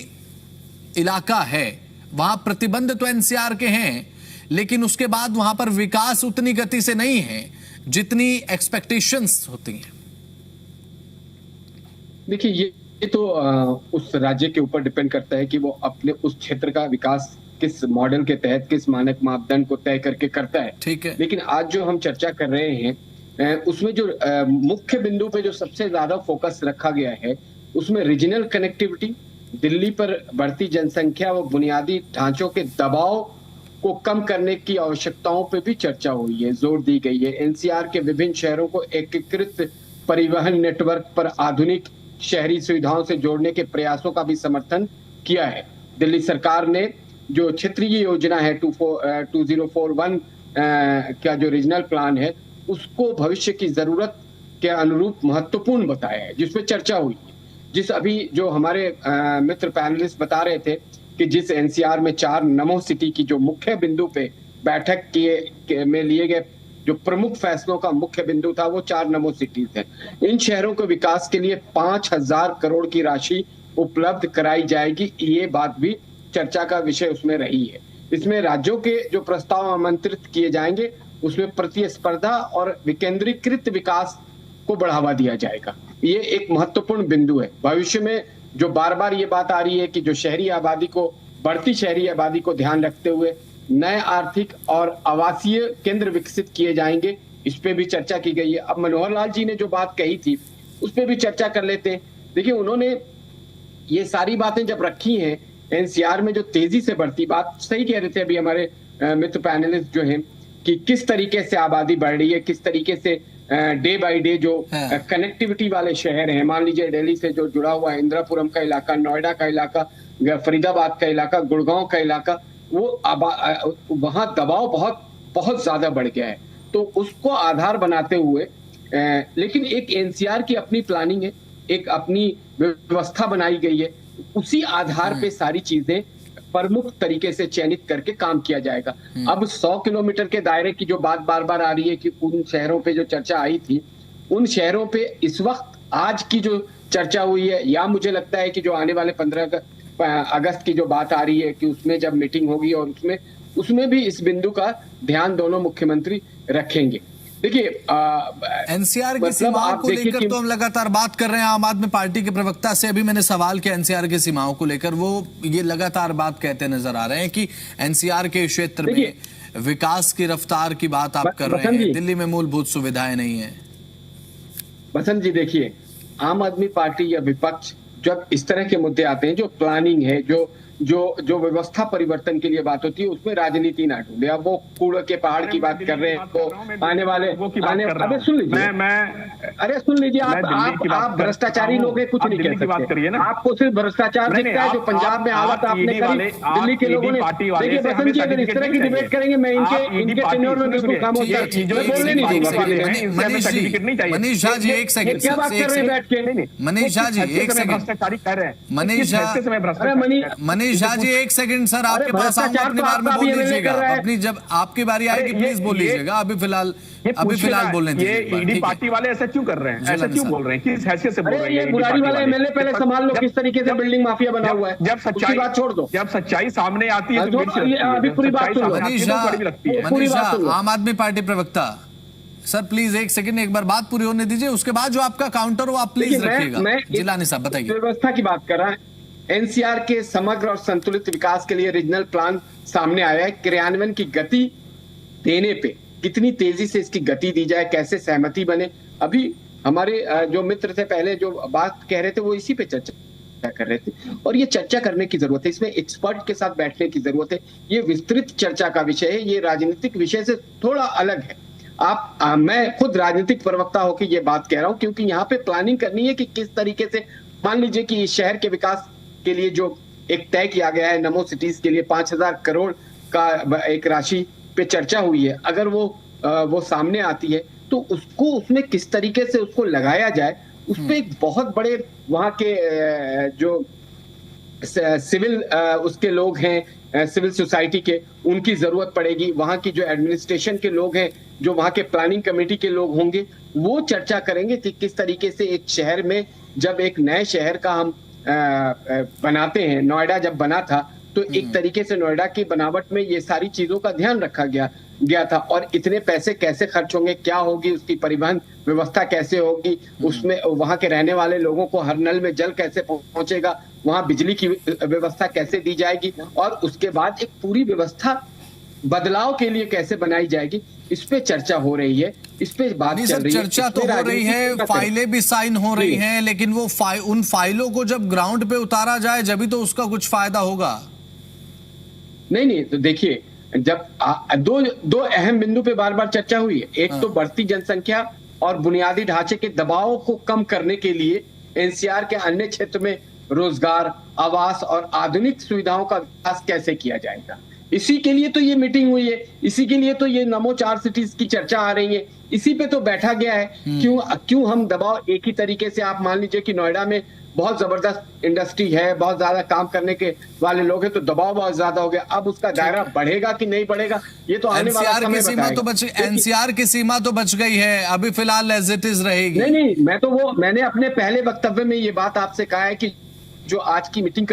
इलाका है वहां प्रतिबंध तो एनसीआर के हैं, लेकिन उसके बाद वहां पर विकास उतनी गति से नहीं है जितनी एक्सपेक्टेशंस होती हैं। देखिए, ये तो उस राज्य के ऊपर डिपेंड करता है कि वो अपने उस क्षेत्र का विकास किस मॉडल के तहत, किस मानक मापदंड को तय करके करता है। ठीक है, लेकिन आज जो हम चर्चा कर रहे हैं उसमें जो मुख्य बिंदु पे जो सबसे ज्यादा फोकस रखा गया है, उसमें रीजनल कनेक्टिविटी, दिल्ली पर बढ़ती जनसंख्या व बुनियादी ढांचों के दबाव को कम करने की आवश्यकताओं पे भी चर्चा हुई है, जोर दी गई है। एनसीआर के विभिन्न शहरों को एकीकृत परिवहन नेटवर्क पर आधुनिक शहरी सुविधाओं से जोड़ने के प्रयासों का भी समर्थन किया है। दिल्ली सरकार ने जो क्षेत्रीय योजना है 2041 का जो रीजनल प्लान है, उसको भविष्य की जरूरत के अनुरूप महत्वपूर्ण बताया है, जिसपे चर्चा हुई। जिस अभी जो हमारे मित्र पैनलिस्ट बता रहे थे कि जिस एनसीआर में 4 नमो सिटी की जो मुख्य बिंदु पे बैठक में लिए गए जो प्रमुख फैसलों का मुख्य बिंदु था, वो 4 नमो सिटीज है। इन शहरों के विकास के लिए 5,000 करोड़ की राशि उपलब्ध कराई जाएगी, ये बात भी चर्चा का विषय उसमें रही है। इसमें राज्यों के जो प्रस्ताव आमंत्रित किए जाएंगे, उसमें प्रतिस्पर्धा और विकेंद्रीकृत विकास को बढ़ावा दिया जाएगा। ये एक महत्वपूर्ण बिंदु है। भविष्य में जो बार बार ये बात आ रही है कि जो बढ़ती शहरी आबादी को ध्यान रखते हुए नए आर्थिक और आवासीय केंद्र विकसित किए जाएंगे, इस पे भी चर्चा की गई है। अब मनोहर लाल जी ने जो बात कही थी, उस पे भी चर्चा कर लेते हैं। देखिए, उन्होंने ये सारी बातें जब रखी हैं, एनसीआर में जो तेजी से बढ़ती, बात सही कह रहे थे अभी हमारे मित्र पैनलिस्ट जो हैं, कि किस तरीके से आबादी बढ़ रही है, किस तरीके से डे बाय डे जो कनेक्टिविटी वाले शहर हैं, मान लीजिए दिल्ली से जो जुड़ा हुआ है इंदिरापुरम का इलाका, नोएडा का इलाका, फरीदाबाद का इलाका, गुड़गांव का इलाका, वो वहां दबाव बहुत बहुत ज्यादा बढ़ गया है। तो उसको आधार बनाते हुए लेकिन एक एनसीआर की अपनी प्लानिंग है, एक अपनी व्यवस्था बनाई गई है, उसी आधार पे सारी चीजें प्रमुख तरीके से चयनित करके काम किया जाएगा। अब 100 किलोमीटर के दायरे की जो बात बार बार आ रही है कि उन शहरों पे जो चर्चा आई थी, उन शहरों पे इस वक्त आज की जो चर्चा हुई है, या मुझे लगता है कि जो आने वाले 15 अगस्त की जो बात आ रही है कि उसमें जब मीटिंग होगी और उसमें भी इस बिंदु का ध्यान दोनों मुख्यमंत्री रखेंगे। देखिए एनसीआर की सीमाओं को लेकर तो हम लगातार बात कर रहे हैं। आम आदमी पार्टी के प्रवक्ता से अभी मैंने सवाल किया एनसीआर की सीमाओं को लेकर, वो ये लगातार बात कहते नजर आ रहे हैं कि एनसीआर के क्षेत्र में विकास की रफ्तार की बात आप कर रहे हैं, दिल्ली में मूलभूत सुविधाएं नहीं है। बसंत जी देखिए, आम आदमी पार्टी या विपक्ष जब इस तरह के मुद्दे आते हैं, जो प्लानिंग है, जो व्यवस्था परिवर्तन के लिए बात होती है, उसमें राजनीति ना ढूंढे। अब वो कूड़े के पहाड़ की बात कर रहे हैं तो आने वाले अरे सुन लीजिए, अरे सुन लीजिए, आप भ्रष्टाचारी लोग हैं, कुछ नहीं कह सकते। आपको सिर्फ भ्रष्टाचार दिखता है जो पंजाब में हालत आपने करी, दिल्ली के लोगों ने। देखिए बसंत जी, अगर इस तरह की डिबेट करेंगे मैं इनके टेन्योर में बिल्कुल खामोश बोलने नहीं दूंगा। मनीष झा जी एक सेकंड, क्या बात कर रहे हैं बैठ के? मनीष झा जी एक सेकंड, मनीष झा जी एक सेकंड सर, आपके पास आऊंगा, अपनी बार में बोल लीजिएगा। अपनी जब आपकी बारी आएगी प्लीज बोल लीजिएगा। अभी फिलहाल बोलने दीजिए। ईडी पार्टी वाले ऐसा क्यों कर रहे हैं, ऐसा क्यों बोल रहे हैं, किस हैसियत से बोल रहे हैं? ये बुराड़ी वाले एमएलए पहले संभाल लो, किस तरीके से बिल्डिंग माफिया बना हुआ है। जब सच्चाई बात छोड़ दो, जब सच्चाई सामने आती है तो अभी पूरी बात सुनो। मनीष झा आम आदमी पार्टी प्रवक्ता सर, प्लीज एक सेकंड, एक बार बात पूरी होने दीजिए, उसके बाद जो आपका काउंटर वो आप प्लीज रखिएगा। जिलानी साहब बताइए। व्यवस्था की बात कर रहा है, एनसीआर के समग्र और संतुलित विकास के लिए रीजनल प्लान सामने आया है। क्रियान्वयन की गति देने पे कितनी तेजी से इसकी गति दी जाए, कैसे सहमति बने, अभी हमारे जो मित्र थे पहले जो बात कह रहे थे वो इसी पे चर्चा कर रहे थे। और ये चर्चा करने की जरूरत है, इसमें एक्सपर्ट के साथ बैठने की जरूरत है। ये विस्तृत चर्चा का विषय है, ये राजनीतिक विषय से थोड़ा अलग है। मैं खुद राजनीतिक प्रवक्ता होकर ये बात कह रहा हूं, क्योंकि यहाँ पे प्लानिंग करनी है कि किस तरीके से, मान लीजिए कि इस शहर के विकास के लिए जो एक तय किया गया है, नमो सिटीज के लिए 5000 करोड़ का एक राशि पे चर्चा हुई है, अगर वो सामने आती है तो उसको उसमें किस तरीके से उसको लगाया जाए, उस पे एक बहुत बड़े वहां के जो सिविल उसके लोग हैं, सिविल सोसाइटी के, उनकी जरूरत पड़ेगी। वहां की जो एडमिनिस्ट्रेशन के लोग हैं, जो वहां के प्लानिंग कमेटी के लोग होंगे, वो चर्चा करेंगे कि किस तरीके से एक शहर में, जब एक नए शहर का हम बनाते हैं, नोएडा जब बना था तो एक तरीके से नोएडा की बनावट में ये सारी चीजों का ध्यान रखा गया था। और इतने पैसे कैसे खर्च होंगे, क्या होगी उसकी परिवहन व्यवस्था, कैसे होगी उसमें, वहां के रहने वाले लोगों को हर नल में जल कैसे पहुंचेगा, वहां बिजली की व्यवस्था कैसे दी जाएगी, और उसके बाद एक पूरी व्यवस्था बदलाव के लिए कैसे बनाई जाएगी, इस पे चर्चा हो रही है, इस पे बात चल रही है। चर्चा तो हो रही है, फाइलें भी साइन हो रही हैं, लेकिन वो उन फाइलों को जब ग्राउंड पे उतारा जाए जब ही तो उसका कुछ फायदा होगा। नहीं, तो देखिए, जब दो अहम बिंदु पे बार बार चर्चा हुई है। एक तो बढ़ती जनसंख्या और बुनियादी ढांचे के दबाव को कम करने के लिए एनसीआर के अन्य क्षेत्र में रोजगार, आवास और आधुनिक सुविधाओं का विकास कैसे किया जाएगा, इसी के लिए तो ये मीटिंग हुई है, इसी के लिए तो ये नमो 4 सिटीज की चर्चा आ रही है, इसी पे तो बैठा गया है। क्यों हम दबाव एक ही तरीके से, आप मान लीजिए कि नोएडा में बहुत जबरदस्त इंडस्ट्री है, बहुत ज्यादा काम करने के वाले लोग हैं, तो दबाव बहुत ज्यादा हो गया। अब उसका दायरा बढ़ेगा कि नहीं बढ़ेगा, ये तो आने वाला समय बताएगा। एनसीआर की सीमा तो बच गई है, अभी फिलहाल एज इट इज रहेगी। नहीं, मैंने अपने पहले वक्तव्य में ये बात आपसे कहा है कि जो आज की मीटिंग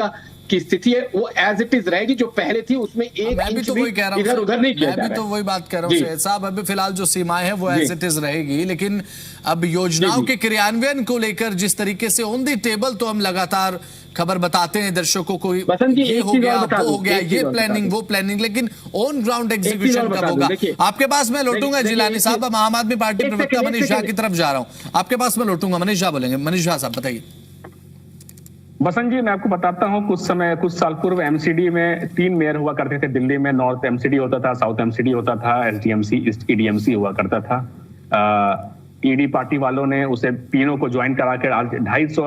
की स्थिति है वो एज इट इज रहेगी, जो पहले थी उसमें एक इंच भी इधर उधर नहीं किया जा रहा है। मैं भी तो वही बात कर रहा हूँ साहब, अभी फिलहाल जो सीमाएं हैं वो एज इट इज रहेगी, लेकिन अब योजनाओं के क्रियान्वयन को लेकर जिस तरीके से ऑन द टेबल तो हम लगातार खबर बताते हैं दर्शकों को, ये हो गया, वो हो गया, ये प्लानिंग, वो प्लानिंग, लेकिन ऑन ग्राउंड एग्जीक्यूशन कब होगा? आपके पास मैं लौटूंगा जिलानी साहब, हम आम आदमी पार्टी प्रवक्ता मनीष झा की तरफ जा रहा हूँ, आपके पास मैं लौटूंगा। मनीष झा बोलेंगे। मनीष झा साहब बताइए। बसंत जी, मैं आपको बताता हूँ, कुछ साल पूर्व एमसीडी में 3 मेयर हुआ करते थे दिल्ली में। नॉर्थ एमसीडी होता था, साउथ एमसीडी होता था, एसडीएमसी, ईडीएमसी हुआ करता था। ईडी पार्टी वालों ने उसे तीनों को ज्वाइन करा कर आज 250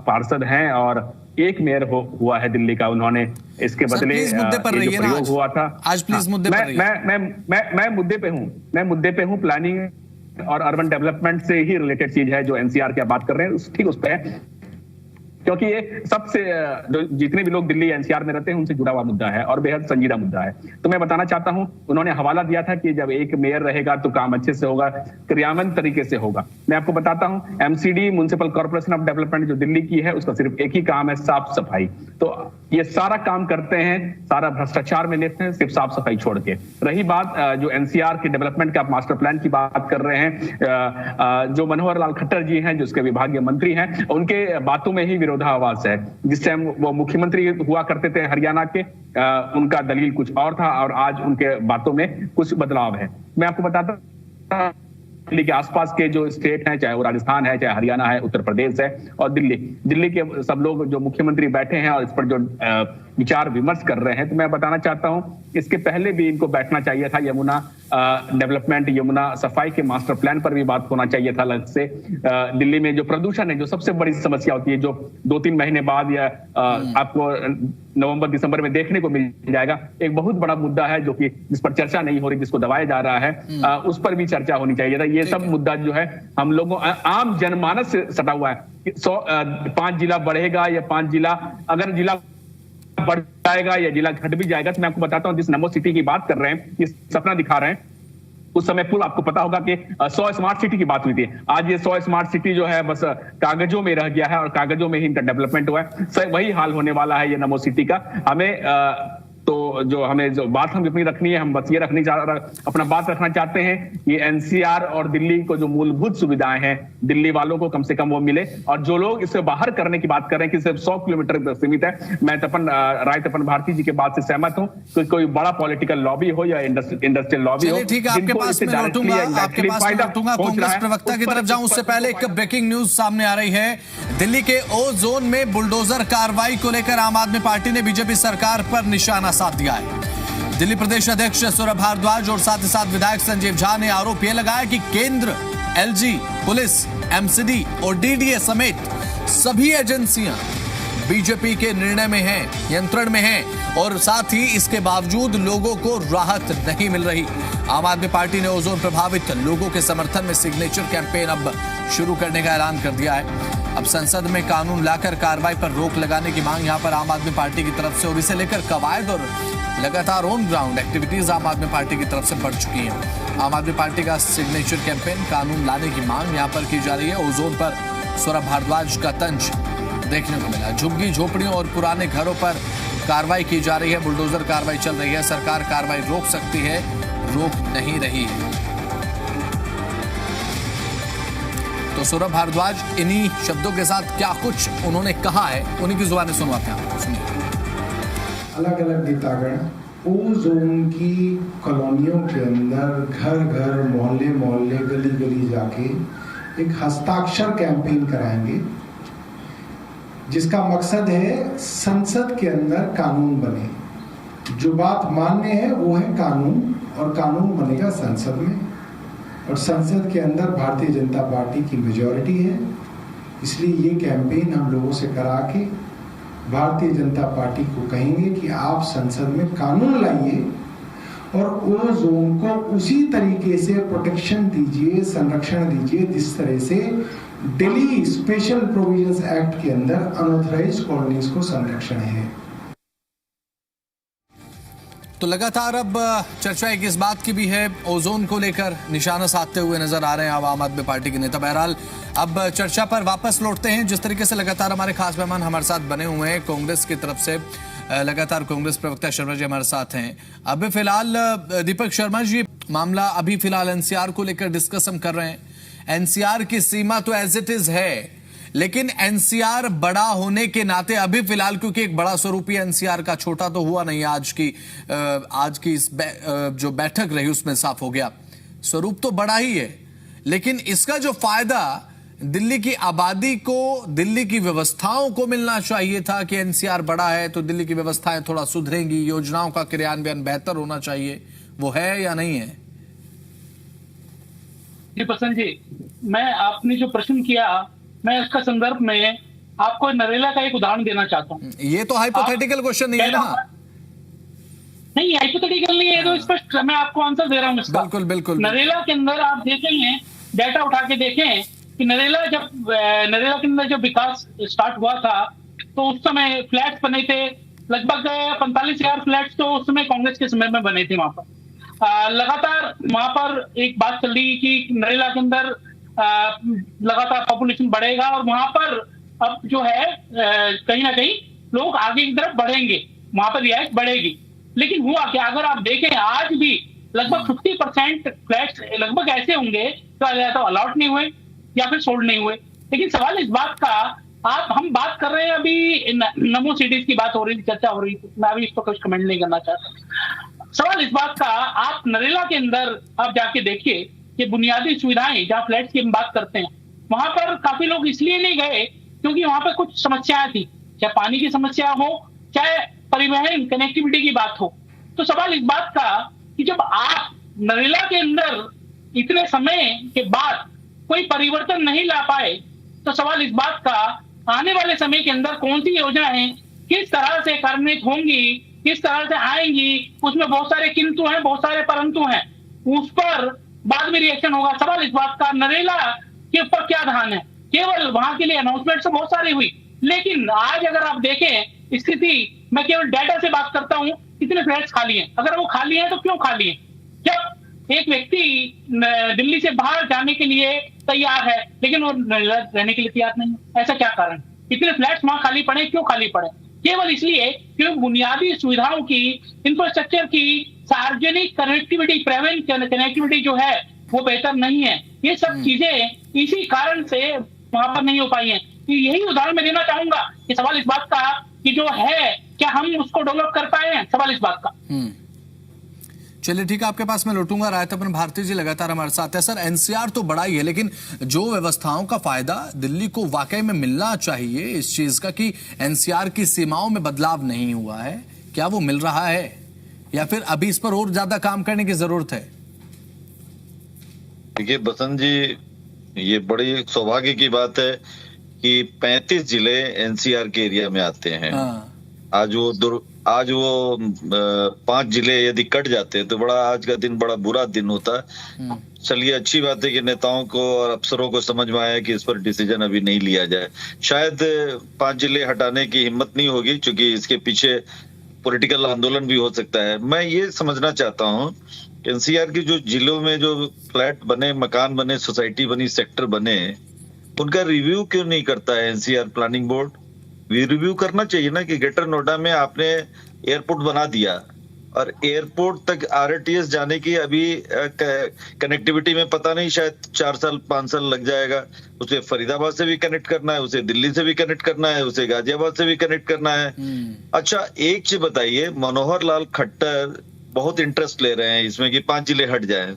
पार्षद हैं और 1 मेयर हुआ है दिल्ली का। उन्होंने इसके बदले प्रयोग हुआ था। आज प्लीज मुद्दे पर रहिए। मैं मुद्दे पे हूँ। प्लानिंग और अर्बन डेवलपमेंट से ही रिलेटेड चीज है जो एनसीआर की बात कर रहे हैं, ठीक उस पर क्योंकि ये सबसे जितने भी लोग दिल्ली एनसीआर में रहते हैं उनसे जुड़ा हुआ मुद्दा है और बेहद संजीदा मुद्दा है। तो मैं बताना चाहता हूं, उन्होंने हवाला दिया था कि जब एक मेयर रहेगा तो काम अच्छे से होगा, क्रियान्वयन तरीके से होगा। मैं आपको बताता हूं, MCD municipal corporation of development जो दिल्ली की है उसका सिर्फ एक ही काम है, साफ सफाई। तो ये सारा काम करते हैं, सारा भ्रष्टाचार में लिप्त है, सिर्फ साफ सफाई छोड़ के। रही बात जो एनसीआर के डेवलपमेंट का मास्टर प्लान की बात कर रहे हैं, जो मनोहर लाल खट्टर जी हैं, जो उसके विभागीय मंत्री हैं, उनके बातों में ही विरोधाभास है। जिस टाइम वो मुख्यमंत्री हुआ करते थे हरियाणा के, उनका दलील कुछ और था और आज उनके बातों में कुछ बदलाव है। मैं आपको बताता हूं, दिल्ली के आसपास के जो स्टेट हैं, चाहे वो राजस्थान है, चाहे हरियाणा है, उत्तर प्रदेश है और दिल्ली के सब लोग जो मुख्यमंत्री बैठे हैं और इस पर जो विचार विमर्श कर रहे हैं, तो मैं बताना चाहता हूं, इसके पहले भी इनको बैठना चाहिए था। यमुना डेवलपमेंट, यमुना सफाई के मास्टर प्लान पर भी बात होना चाहिए था अलग से। दिल्ली में जो प्रदूषण है, जो सबसे बड़ी समस्या होती है, जो 2-3 महीने बाद या आपको नवंबर दिसंबर में देखने को मिल जाएगा, एक बहुत बड़ा मुद्दा है जो कि जिस पर चर्चा नहीं हो रही, जिसको दबाया जा रहा है, उस पर भी चर्चा होनी चाहिए था। ये सब मुद्दा जो है हम लोगों आम जनमानस से सटा हुआ है। 5 जिला बढ़ेगा या 5 जिला, अगर जिला बढ़ जाएगा या जिला घट भी जाएगा, तो मैं आपको बताता हूं, जिस नमो सिटी की बात कर रहे हैं, ये सपना दिखा रहे हैं, उस समय पूर्व आपको पता होगा कि 100 स्मार्ट सिटी की बात हुई थी। आज ये 100 स्मार्ट सिटी जो है बस कागजों में रह गया है और कागजों में ही इनका डेवलपमेंट हुआ है। वही हाल होने वाला है ये नमो सिटी का। हमें जो बात हम अपनी रखनी है, हम बस ये अपना बात रखना चाहते हैं, ये एनसीआर और दिल्ली को जो मूलभूत सुविधाएं हैं, दिल्ली वालों को कम से कम वो मिले। और जो लोग इससे बाहर करने की बात कर रहे हैं कि सिर्फ 100 किलोमीटर तक सीमित है, मैं राय तपन भारती जी के बात से सहमत हूं कि कोई बड़ा पॉलिटिकल लॉबी हो या इंडस्ट्रियल लॉबी हो, ठीक है, आपके पास में लौटूंगा। कांग्रेस प्रवक्ता की तरफ जाऊं उससे पहले एक ब्रेकिंग न्यूज सामने आ रही है। दिल्ली के ओ जोन में बुलडोजर कार्रवाई को लेकर आम आदमी पार्टी ने बीजेपी सरकार पर निशाना साध दिया है। दिल्ली प्रदेश अध्यक्ष सौरभ भारद्वाज और साथ ही साथ विधायक संजीव झा ने आरोप यह लगाया कि केंद्र, एलजी, पुलिस, एमसीडी और डीडीए समेत सभी एजेंसियां बीजेपी के निर्णय में हैं, नियंत्रण में हैं और साथ ही इसके बावजूद लोगों को राहत नहीं मिल रही। आम आदमी पार्टी ने ओजोन प्रभावित लोगों के समर्थन में सिग्नेचर कैंपेन अब शुरू करने का ऐलान कर दिया है। अब संसद में कानून लाकर कार्रवाई पर रोक लगाने की मांग यहां पर आम आदमी पार्टी की तरफ से, और इसे लेकर कवायद और लगातार ऑन ग्राउंड एक्टिविटीज आम आदमी पार्टी की तरफ से बढ़ चुकी हैं। आम आदमी पार्टी का सिग्नेचर कैंपेन, कानून लाने की मांग यहां पर की जा रही है। ओजोन पर सौरभ भारद्वाज का तंज देखने को मिला। झुग्गी झोपड़ियों और पुराने घरों पर कार्रवाई की जा रही है, बुलडोजर कार्रवाई चल रही है। सरकार कार्रवाई रोक सकती है, रोक नहीं रही है। तो सौरभ भारद्वाज इन्हीं शब्दों के साथ क्या कुछ उन्होंने कहा है, उन्हीं की जुबानी सुनवाते हैं, सुनिए। अलग अलग नेतागण ओ जोन की कॉलोनियों के अंदर घर घर, मोहल्ले मोहल्ले, गली गली जाके एक हस्ताक्षर कैंपेन कराएंगे, जिसका मकसद है संसद के अंदर कानून बने। जो बात मान्य है वो है कानून, और कानून बनेगा संसद में, और संसद के अंदर भारतीय जनता पार्टी की मेजॉरिटी है। इसलिए ये कैंपेन हम लोगों से करा के भारतीय जनता पार्टी को कहेंगे कि आप संसद में कानून लाइए और ओ जोन को उसी तरीके से प्रोटेक्शन दीजिए, संरक्षण दीजिए, जिस तरह से दिल्ली स्पेशल प्रोविजंस एक्ट के अंदर अनऑथराइज्ड कॉलोनीज को संरक्षण है। तो लगातार अब चर्चा एक इस बात की भी है, ओजोन को लेकर निशाना साधते हुए नजर आ रहे हैं आम आदमी पार्टी के नेता। बहरहाल अब चर्चा पर वापस लौटते हैं। जिस तरीके से लगातार हमारे खास मेहमान हमारे साथ बने हुए हैं कांग्रेस की तरफ से, लगातार कांग्रेस प्रवक्ता शर्मा जी हमारे साथ हैं। अभी फिलहाल दीपक शर्मा जी, मामला अभी फिलहाल एनसीआर को लेकर डिस्कस हम कर रहे हैं। एनसीआर की सीमा तो एज इट इज है, लेकिन एनसीआर बड़ा होने के नाते अभी फिलहाल, क्योंकि एक बड़ा स्वरूपी एनसीआर का, छोटा तो हुआ नहीं, आज की इस जो बैठक रही उसमें साफ हो गया, स्वरूप तो बड़ा ही है, लेकिन इसका जो फायदा दिल्ली की आबादी को, दिल्ली की व्यवस्थाओं को मिलना चाहिए था कि एनसीआर बड़ा है तो दिल्ली की व्यवस्थाएं थोड़ा सुधरेंगी, योजनाओं का क्रियान्वयन बेहतर होना चाहिए, वो है या नहीं है? जी प्रसन्न जी, मैं आपने जो प्रश्न किया, मैं उसका संदर्भ में आपको नरेला का एक उदाहरण देना चाहता हूँ। ये तो हाइपोथेटिकल क्वेश्चन नहीं है ना? नहीं, हाइपोथेटिकल नहीं है, तो स्पष्ट मैं आपको आंसर दे रहा हूँ इसका। बिल्कुल बिल्कुल। नरेला के अंदर आप देखेंगे, डाटा उठा के देखें कि नरेला के अंदर जब विकास स्टार्ट हुआ था तो उस समय फ्लैट्स बने थे, लगभग 45,000 फ्लैट्स तो उस समय कांग्रेस के समय में बने थे वहां पर। लगातार वहां पर एक बात चल रही कि नरेला के अंदर लगातार पॉपुलेशन बढ़ेगा और वहां पर अब जो है कहीं ना कहीं लोग आगे की तरफ बढ़ेंगे, वहां पर रिहाइश बढ़ेगी। लेकिन हुआ क्या, अगर आप देखें आज भी लगभग 50% फ्लैट्स लगभग ऐसे होंगे तो अलॉट नहीं हुए या फिर सोल्ड नहीं हुए। लेकिन सवाल इस बात का, हम बात कर रहे हैं अभी नमो सिटीज की बात हो रही, चर्चा हो रही, मैं अभी इस पर कुछ कमेंट नहीं करना चाहता। सवाल इस बात का, आप नरेला के अंदर आप जाके देखिए कि बुनियादी सुविधाएं जहां फ्लैट्स की हम बात करते हैं वहां पर काफी लोग इसलिए नहीं गए क्योंकि वहां पर कुछ समस्याएं थी, चाहे पानी की समस्या हो, चाहे परिवहन कनेक्टिविटी की बात हो। तो सवाल इस बात का कि जब आप नरेला के अंदर इतने समय के बाद कोई परिवर्तन नहीं ला पाए, तो सवाल इस बात का आने वाले समय के अंदर कौन सी योजनाएं किस तरह से कार्यान्वित होंगी, किस तरह से आएंगी, उसमें बहुत सारे किंतु हैं, बहुत सारे परंतु हैं, उस पर बाद में रिएक्शन होगा। सवाल इस बात का, नरेला के ऊपर क्या ध्यान है, केवल वहां के लिए अनाउंसमेंट से बहुत सारी हुई, लेकिन आज अगर आप देखें स्थिति, मैं केवल डाटा से बात करता हूं, कितने फ्लैट्स खाली हैं। अगर वो खाली हैं तो क्यों खाली हैं? जब एक व्यक्ति दिल्ली से बाहर जाने के लिए तैयार है लेकिन वो रहने के लिए तैयार नहीं है, ऐसा क्या कारण? इतने फ्लैट्स वहां खाली पड़े, क्यों खाली पड़े? केवल इसलिए क्योंकि बुनियादी सुविधाओं की, इंफ्रास्ट्रक्चर की, सार्वजनिक कनेक्टिविटी, प्राइवेट कनेक्टिविटी जो है वो बेहतर नहीं है। ये सब चीजें इसी कारण से वहां पर नहीं हो पाई हैं। यही उदाहरण मैं देना चाहूंगा कि सवाल इस बात का कि जो है क्या हम उसको डेवलप कर पाए हैं, सवाल इस बात का। चलिए ठीक है, आपके पास मैं लौटूंगा। रायतपन भारती जी लगातार हमारे साथ है। सर, एनसीआर तो बड़ा ही है, लेकिन जो व्यवस्थाओं का फायदा दिल्ली को वाकई में मिलना चाहिए इस चीज का कि एनसीआर की सीमाओं में बदलाव नहीं हुआ है, क्या वो मिल रहा है या फिर अभी इस पर और ज्यादा काम करने की जरूरत है? देखिए बसंत जी, ये बड़ी सौभाग्य की बात है कि 35 जिले एनसीआर के एरिया में आते हैं। आज वो 5 जिले यदि कट जाते तो बड़ा, आज का दिन बड़ा बुरा दिन होता। चलिए, अच्छी बात है कि नेताओं को और अफसरों को समझ में आया कि इस पर डिसीजन अभी नहीं लिया जाए। शायद 5 जिले हटाने की हिम्मत नहीं होगी क्योंकि इसके पीछे पॉलिटिकल आंदोलन भी हो सकता है। मैं ये समझना चाहता हूँ एनसीआर की जो जिलों में जो फ्लैट बने, मकान बने, सोसाइटी बनी, सेक्टर बने, उनका रिव्यू क्यों नहीं करता है एनसीआर प्लानिंग बोर्ड? रिव्यू करना चाहिए ना कि ग्रेटर नोएडा में आपने एयरपोर्ट बना दिया और एयरपोर्ट तक आरटीएस जाने की अभी कनेक्टिविटी में पता नहीं, शायद 4 साल 5 साल लग जाएगा। उसे फरीदाबाद से भी कनेक्ट करना है, उसे दिल्ली से भी कनेक्ट करना है, उसे गाजियाबाद से भी कनेक्ट करना है। अच्छा, एक चीज बताइए, मनोहर लाल खट्टर बहुत इंटरेस्ट ले रहे हैं इसमें कि 5 जिले हट जाएं,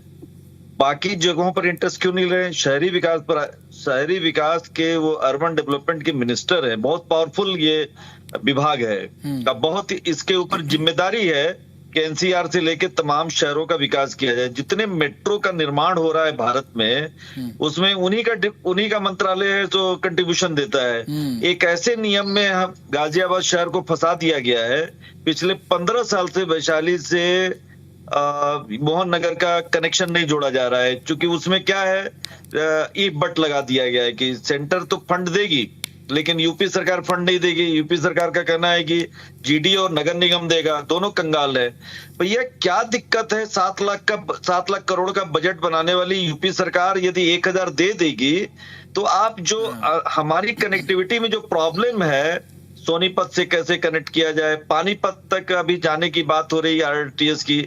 बाकी जगहों पर इंटरेस्ट क्यों नहीं ले रहे हैं? शहरी विकास पर, शहरी विकास के वो अर्बन डेवलपमेंट के मिनिस्टर हैं, बहुत पावरफुल ये विभाग है, का बहुत इसके ऊपर जिम्मेदारी है कि एनसीआर से लेके तमाम शहरों का विकास किया जाए। जितने मेट्रो का निर्माण हो रहा है भारत में, उसमें उन्हीं का मंत्रालय है जो कंट्रीब्यूशन देता है। एक ऐसे नियम में हम गाजियाबाद शहर को फंसा दिया गया है, पिछले 15 साल से वैशाली से मोहन नगर का कनेक्शन नहीं जोड़ा जा रहा है, क्योंकि उसमें क्या है, ई बट लगा दिया गया है कि सेंटर तो फंड देगी लेकिन यूपी सरकार फंड नहीं देगी। यूपी सरकार का कहना है कि जीडी और नगर निगम देगा, दोनों कंगाल है। भैया क्या दिक्कत है? 7 लाख करोड़ का बजट बनाने वाली यूपी सरकार यदि 1000 दे देगी तो आप जो हमारी कनेक्टिविटी में जो प्रॉब्लम है, सोनीपत से कैसे कनेक्ट किया जाए, पानीपत तक अभी जाने की बात हो रही है आरटीएस की,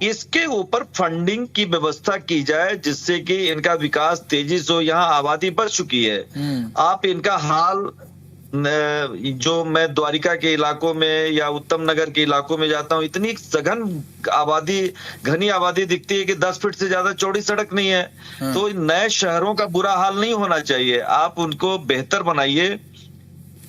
इसके ऊपर फंडिंग की व्यवस्था की जाए जिससे कि इनका विकास तेजी से हो। यहाँ आबादी बढ़ चुकी है। आप इनका हाल, जो मैं द्वारिका के इलाकों में या उत्तम नगर के इलाकों में जाता हूँ, इतनी सघन आबादी, घनी आबादी दिखती है कि 10 फीट से ज्यादा चौड़ी सड़क नहीं है। तो नए शहरों का बुरा हाल नहीं होना चाहिए, आप उनको बेहतर बनाइए।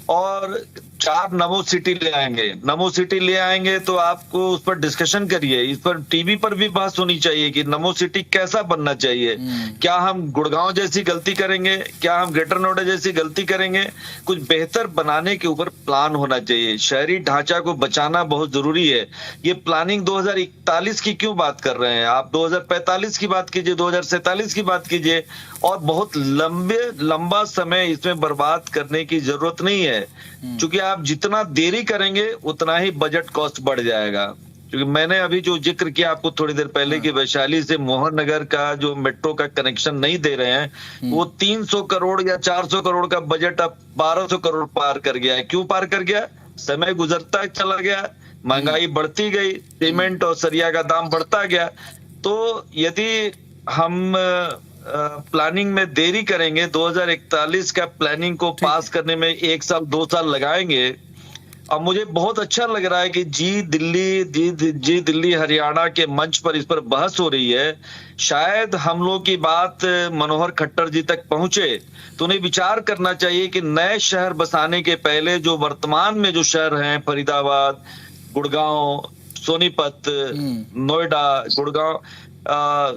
और 4 नमो सिटी ले आएंगे। नमो सिटी ले आएंगे तो आपको उस पर डिस्कशन करिए, इस पर टीवी पर भी बात होनी चाहिए कि नमो सिटी कैसा बनना चाहिए। क्या हम गुड़गांव जैसी गलती करेंगे, क्या हम ग्रेटर नोएडा जैसी गलती करेंगे? कुछ बेहतर बनाने के ऊपर प्लान होना चाहिए। शहरी ढांचा को बचाना बहुत जरूरी है। ये प्लानिंग 2041 की क्यों बात कर रहे हैं आप? 2045 की बात कीजिए, 2047 की बात कीजिए, और बहुत लंबा समय इसमें बर्बाद करने की जरूरत नहीं है, क्योंकि आप जितना देरी करेंगे उतना ही बजट कॉस्ट बढ़ जाएगा। क्योंकि मैंने अभी जो जिक्र किया आपको थोड़ी देर पहले कि वैशाली से मोहन नगर का जो मेट्रो का कनेक्शन नहीं दे रहे हैं, वो 300 करोड़ या 400 करोड़ का बजट अब 1200 करोड़ पार कर गया है। क्यों पार कर गया? समय गुजरता चला गया, महंगाई बढ़ती गई, सीमेंट और सरिया का दाम बढ़ता गया। तो यदि हम प्लानिंग में देरी करेंगे, 2041 का प्लानिंग को पास करने में 1 साल 2 साल लगाएंगे। अब मुझे बहुत अच्छा लग रहा है कि जी दिल्ली हरियाणा के मंच पर इस पर बहस हो रही है। शायद हम लोग की बात मनोहर खट्टर जी तक पहुंचे तो उन्हें विचार करना चाहिए कि नए शहर बसाने के पहले जो वर्तमान में जो शहर हैं, फरीदाबाद, गुड़गांव, सोनीपत, नोएडा, गुड़गांव,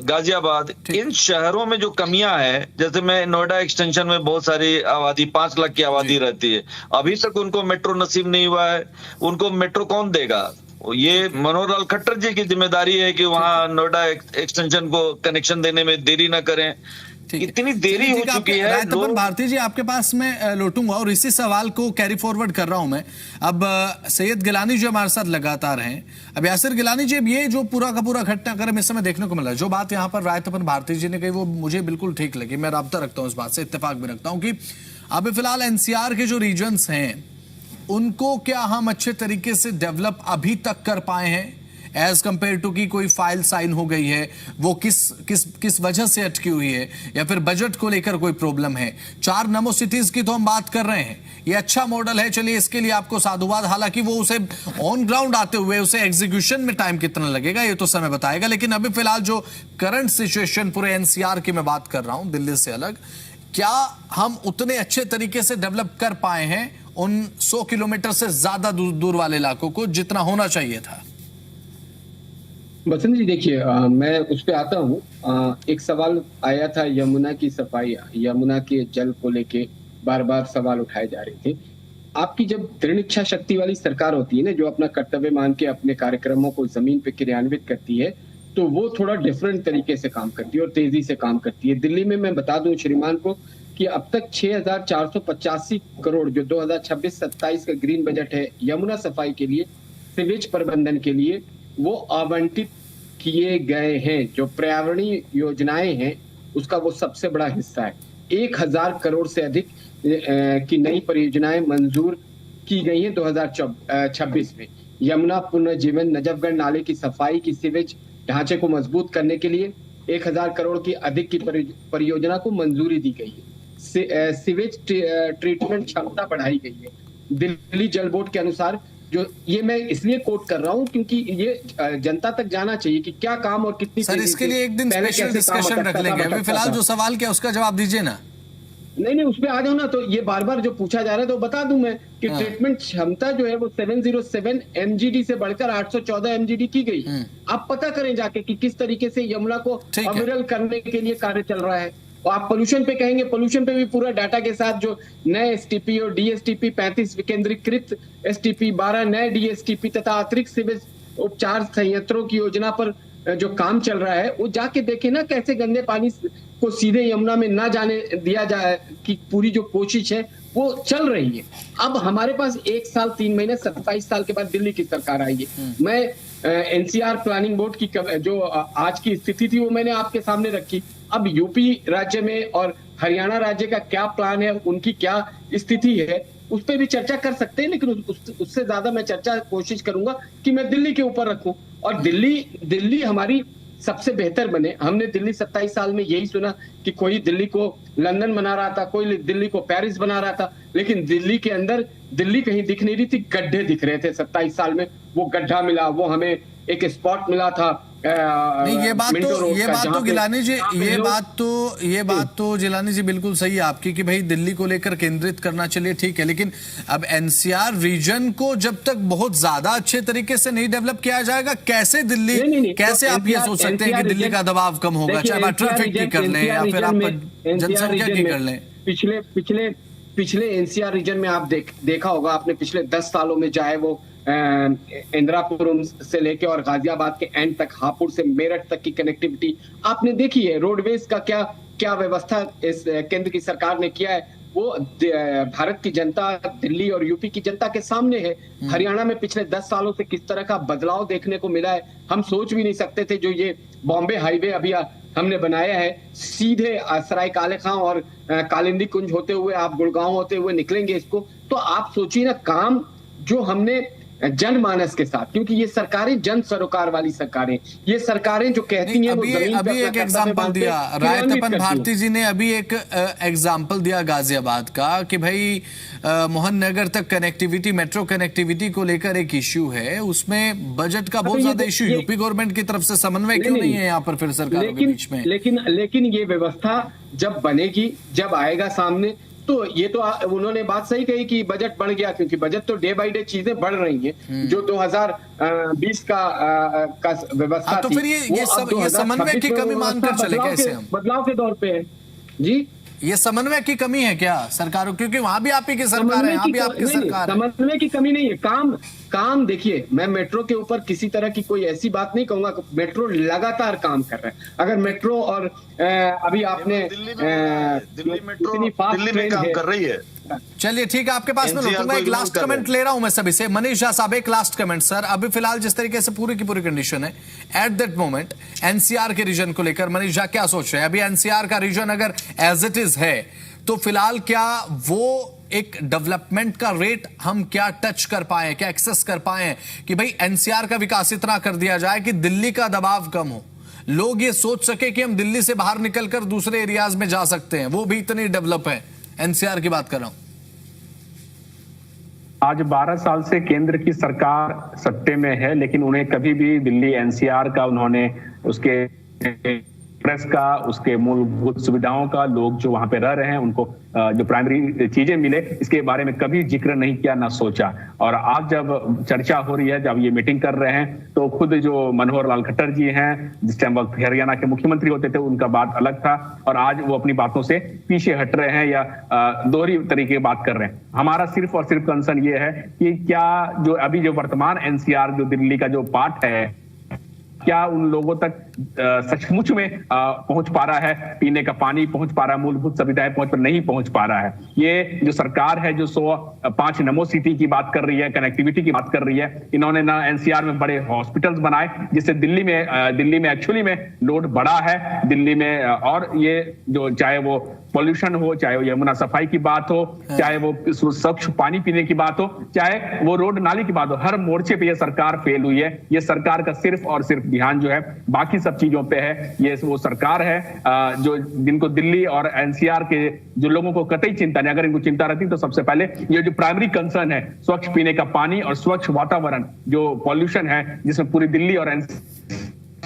गाजियाबाद, इन शहरों में जो कमियां हैं, जैसे मैं नोएडा एक्सटेंशन में बहुत सारी आबादी 5 लाख की आबादी रहती है, अभी तक उनको मेट्रो नसीब नहीं हुआ है। उनको मेट्रो कौन देगा? ये मनोहर लाल खट्टर जी की जिम्मेदारी है कि वहां नोएडा एक्सटेंशन को कनेक्शन देने में देरी ना करें। इतनी देरी हो चुकी है। रायतपन भारती जी, आपके पास मैं लौटूंगा और इसी सवाल को कैरी फॉरवर्ड कर रहा हूं मैं। अब सैयद गिलानी जी हमारे साथ लगातार हैं। अब यासिर गिलानी जी, अब ये जो पूरा का पूरा घटनाक्रम इस समय देखने को मिला है, जो बात यहाँ पर रायतपन भारती जी ने कही वो मुझे बिल्कुल ठीक लगी। मैं राब्ता रखता हूँ इस बात से, इत्तेफाक भी रखता हूँ कि अभी फिलहाल एनसीआर के जो रीजन्स हैं उनको क्या हम अच्छे तरीके से डेवलप अभी तक कर पाए हैं एज कंपेयर टू की कोई फाइल साइन हो गई है, वो किस वजह से अटकी हुई है, या फिर बजट को लेकर कोई प्रॉब्लम है? 4 नमो सिटीज की तो हम बात कर रहे हैं, ये अच्छा मॉडल है, चलिए इसके लिए आपको साधुवाद। हालांकि वो उसे ऑन ग्राउंड आते हुए उसे एग्जीक्यूशन में टाइम कितना लगेगा ये तो समय बताएगा। लेकिन अभी फिलहाल जो करंट सिचुएशन पूरे एनसीआर की मैं बात कर रहा हूं, दिल्ली से अलग, क्या हम उतने अच्छे तरीके से डेवलप कर पाए हैं उन 100 किलोमीटर से ज्यादा दूर वाले इलाकों को जितना होना चाहिए था? बसंत जी देखिए, मैं उस पे आता हूँ। एक सवाल आया था यमुना की सफाई, यमुना के जल को लेके बार बार सवाल उठाए जा रहे थे। आपकी जब दृढ़ इच्छा शक्ति वाली सरकार होती है ना, जो अपना कर्तव्य मान के अपने कार्यक्रमों को जमीन पे क्रियान्वित करती है, तो वो थोड़ा डिफरेंट तरीके से काम करती है और तेजी से काम करती है। दिल्ली में मैं बता दूं श्रीमान को कि अब तक 6485 करोड़ जो 2026-27 का ग्रीन बजट है यमुना सफाई के लिए, सीवेज प्रबंधन के लिए, वो आवंटित किए गए हैं। जो पर्यावरणीय योजनाएं हैं उसका वो सबसे बड़ा हिस्सा है। 1000 करोड़ से अधिक की नई परियोजनाएं मंजूर की गई हैं 2026 में। यमुना पुनर्जीवन, नजफगढ़ नाले की सफाई की सीवेज ढांचे को मजबूत करने के लिए 1000 करोड़ की अधिक की परियोजना को मंजूरी दी गई है। सीवेज ट्रीटमेंट क्षमता बढ़ाई गई है। दिल्ली जल बोर्ड के अनुसार, जो ये मैं इसलिए कोट कर रहा हूं क्योंकि ये जनता तक जाना चाहिए कि क्या काम और कितनी। सर, इसके लिए एक दिन स्पेशल डिस्कशन रख लेंगे। अभी फिलहाल जो सवाल क्या उसका जवाब दीजिए ना। नहीं, उस पे आ जाओ ना। तो ये बार बार जो पूछा जा रहा है तो बता दूं मैं कि ट्रीटमेंट क्षमता जो है वो 707 MGD से बढ़कर 814 MGD की गई। आप पता करें जाके कि किस तरीके से यमुना को अविरल करने के लिए कार्य चल रहा है। और आप पोल्यूशन पे कहेंगे, पोल्यूशन पे भी पूरा डाटा के साथ जो नए STP और DSTP 35 विकेंद्रीकृत STP 12 नए DSTP तथा अतिरिक्त सीवेज उपचार संयंत्रों की योजना पर जो काम चल रहा है, वो जाके देखे ना कैसे गंदे पानी को सीधे यमुना में ना जाने दिया जाए की पूरी जो कोशिश है वो चल रही है। अब हमारे पास 1 साल 3 महीने 27 साल के बाद दिल्ली की सरकार आई है। मैं NCR प्लानिंग बोर्ड की जो आज की स्थिति थी वो मैंने आपके सामने रखी। अब यूपी राज्य में और हरियाणा राज्य का क्या प्लान है, उनकी क्या स्थिति है, उस पर भी चर्चा कर सकते हैं। लेकिन उससे ज्यादा मैं चर्चा कोशिश करूंगा कि मैं दिल्ली के ऊपर रखूं और दिल्ली हमारी सबसे बेहतर बने। हमने दिल्ली 27 साल में यही सुना कि कोई दिल्ली को लंदन बना रहा था, कोई दिल्ली को पेरिस बना रहा था, लेकिन दिल्ली के अंदर दिल्ली कहीं दिख नहीं रही थी, गड्ढे दिख रहे थे। 27 साल में वो गड्ढा मिला, वो हमें एक स्पॉट मिला था नहीं, ये बात तो गिलानी जी, ये बात तो जिलानी जी बिल्कुल सही है आपकी कि भाई दिल्ली को लेकर केंद्रित करना, चलिए ठीक है, लेकिन अब एनसीआर रीजन को जब तक बहुत ज्यादा अच्छे तरीके से नहीं डेवलप किया जाएगा, कैसे दिल्ली कैसे आप ये सोच सकते हैं कि दिल्ली का दबाव कम होगा, चाहे आप ट्रैफिक की कर लें या फिर आप जनसंख्या की कर लें। पिछले एनसीआर रीजन में आप देखा होगा आपने, पिछले 10 सालों में चाहे वो इंदिरापुरम से लेके और गाजियाबाद के एंड तक, हापुड़ से मेरठ तक की कनेक्टिविटी आपने देखी है। रोडवेज का क्या व्यवस्था इस केंद्र की सरकार ने किया है, वो भारत की जनता, दिल्ली और यूपी की जनता के सामने है। हरियाणा में पिछले 10 सालों से किस तरह का बदलाव देखने को मिला है, हम सोच भी नहीं सकते थे। जो ये बॉम्बे हाईवे अभी हमने बनाया है, सीधे सराय काले खां और कालिंदी कुंज होते हुए आप गुड़गांव होते हुए निकलेंगे इसको, तो आप सोचिए ना काम जो हमने जनमानस के साथ, क्योंकि ये सरकारें जन सरोकार वाली सरकारें, ये सरकारें जो कहती हैं वो जमीन पे अभी एक एग्जांपल दिया रायतपन भारती जी ने, अभी एक एग्जांपल दिया गाजियाबाद का कि भाई मोहन नगर तक कनेक्टिविटी, मेट्रो कनेक्टिविटी को लेकर एक इश्यू है, उसमें बजट का बहुत ज्यादा इश्यू, यूपी गवर्नमेंट की तरफ से समन्वय क्यों नहीं है यहाँ पर फिर सरकारों के बीच में? लेकिन ये व्यवस्था जब बनेगी, जब आएगा सामने, तो ये तो उन्होंने बात सही कही कि बजट बढ़ गया, क्योंकि बजट तो डे बाय डे चीजें बढ़ रही हैं। जो 2020 का व्यवस्था तो फिर ये समन्वय की कमी मानकर चले कैसे हम? बदलाव के दौर पे है जी, ये समन्वय की कमी है क्या सरकारों, क्योंकि वहां भी आप ही की सरकार है, यहाँ भी आपकी सरकार है। समन्वय की कमी नहीं है, काम देखिए, मैं मेट्रो के ऊपर किसी तरह की कोई ऐसी बात नहीं कहूंगा, मेट्रो लगातार काम कर रहा है। अगर मेट्रो और अभी आपने दिल्ली में काम कर रही है। चलिए ठीक है, आपके पास में रुकूंगा, एक लास्ट कमेंट ले रहा हूं मैं सभी से। मनीष झा साहब, एक लास्ट कमेंट सर। अभी फिलहाल जिस तरीके से पूरी की पूरी कंडीशन है एट दैट मोमेंट एनसीआर के रीजन को लेकर, मनीष झा क्या सोच रहे हैं? अभी एनसीआर का रीजन अगर एज इट इज है तो फिलहाल क्या वो एक डेवलपमेंट का रेट हम क्या टच कर पाए, क्या एक्सेस कर पाए कि भाई एनसीआर का विकास इतना कर दिया जाए कि दिल्ली का दबाव कम हो, लोग ये सोच सके कि हम दिल्ली से बाहर निकलकर दूसरे एरियाज में जा सकते हैं, वो भी इतनी डेवलप है? एनसीआर की बात कर रहा हूं। आज 12 साल से केंद्र की सरकार सत्ते में है, लेकिन उन्हें कभी भी दिल्ली एनसीआर का, उन्होंने उसके प्रेस का, उसके मूलभूत सुविधाओं का, लोग जो वहां पे रह रहे हैं उनको जो प्राइमरी चीजें मिले, इसके बारे में कभी जिक्र नहीं किया, ना सोचा। और आज जब चर्चा हो रही है, जब ये मीटिंग कर रहे हैं, तो खुद जो मनोहर लाल खट्टर जी हैं, जिस टाइम वक्त हरियाणा के मुख्यमंत्री होते थे, उनका बात अलग था, और आज वो अपनी बातों से पीछे हट रहे हैं या दोहरी तरीके की बात कर रहे हैं। हमारा सिर्फ और सिर्फ कंसर्न ये है कि क्या जो अभी जो वर्तमान एनसीआर जो दिल्ली का जो पार्ट है, क्या उन लोगों तक सचमुच में पहुंच पा रहा है, पीने का पानी पहुंच पा रहा है, मूलभूत सुविधाएं नहीं पहुंच पा रहा है। ये जो सरकार है जो 105 नमो सिटी की बात कर रही है, कनेक्टिविटी की बात कर रही है, इन्होंने ना एनसीआर में बड़े हॉस्पिटल्स बनाए, जिससे दिल्ली में एक्चुअली में लोड बढ़ा है दिल्ली में। और ये जो चाहे वो पॉल्यूशन हो, चाहे वो यमुना सफाई की बात हो, चाहे वो स्वच्छ पानी पीने की बात हो, चाहे वो रोड नाली की बात हो, हर मोर्चे पे ये सरकार फेल हुई है। ये सरकार का सिर्फ और सिर्फ ध्यान जो है बाकी सब चीजों पे है। ये वो सरकार है जो जिनको दिल्ली और एनसीआर के जो लोगों को कतई चिंता नहीं, अगर इनको चिंता रहती तो सबसे पहले ये जो प्राइमरी कंसर्न है, स्वच्छ पीने का पानी और स्वच्छ वातावरण, जो पॉल्यूशन है जिसमें पूरी दिल्ली और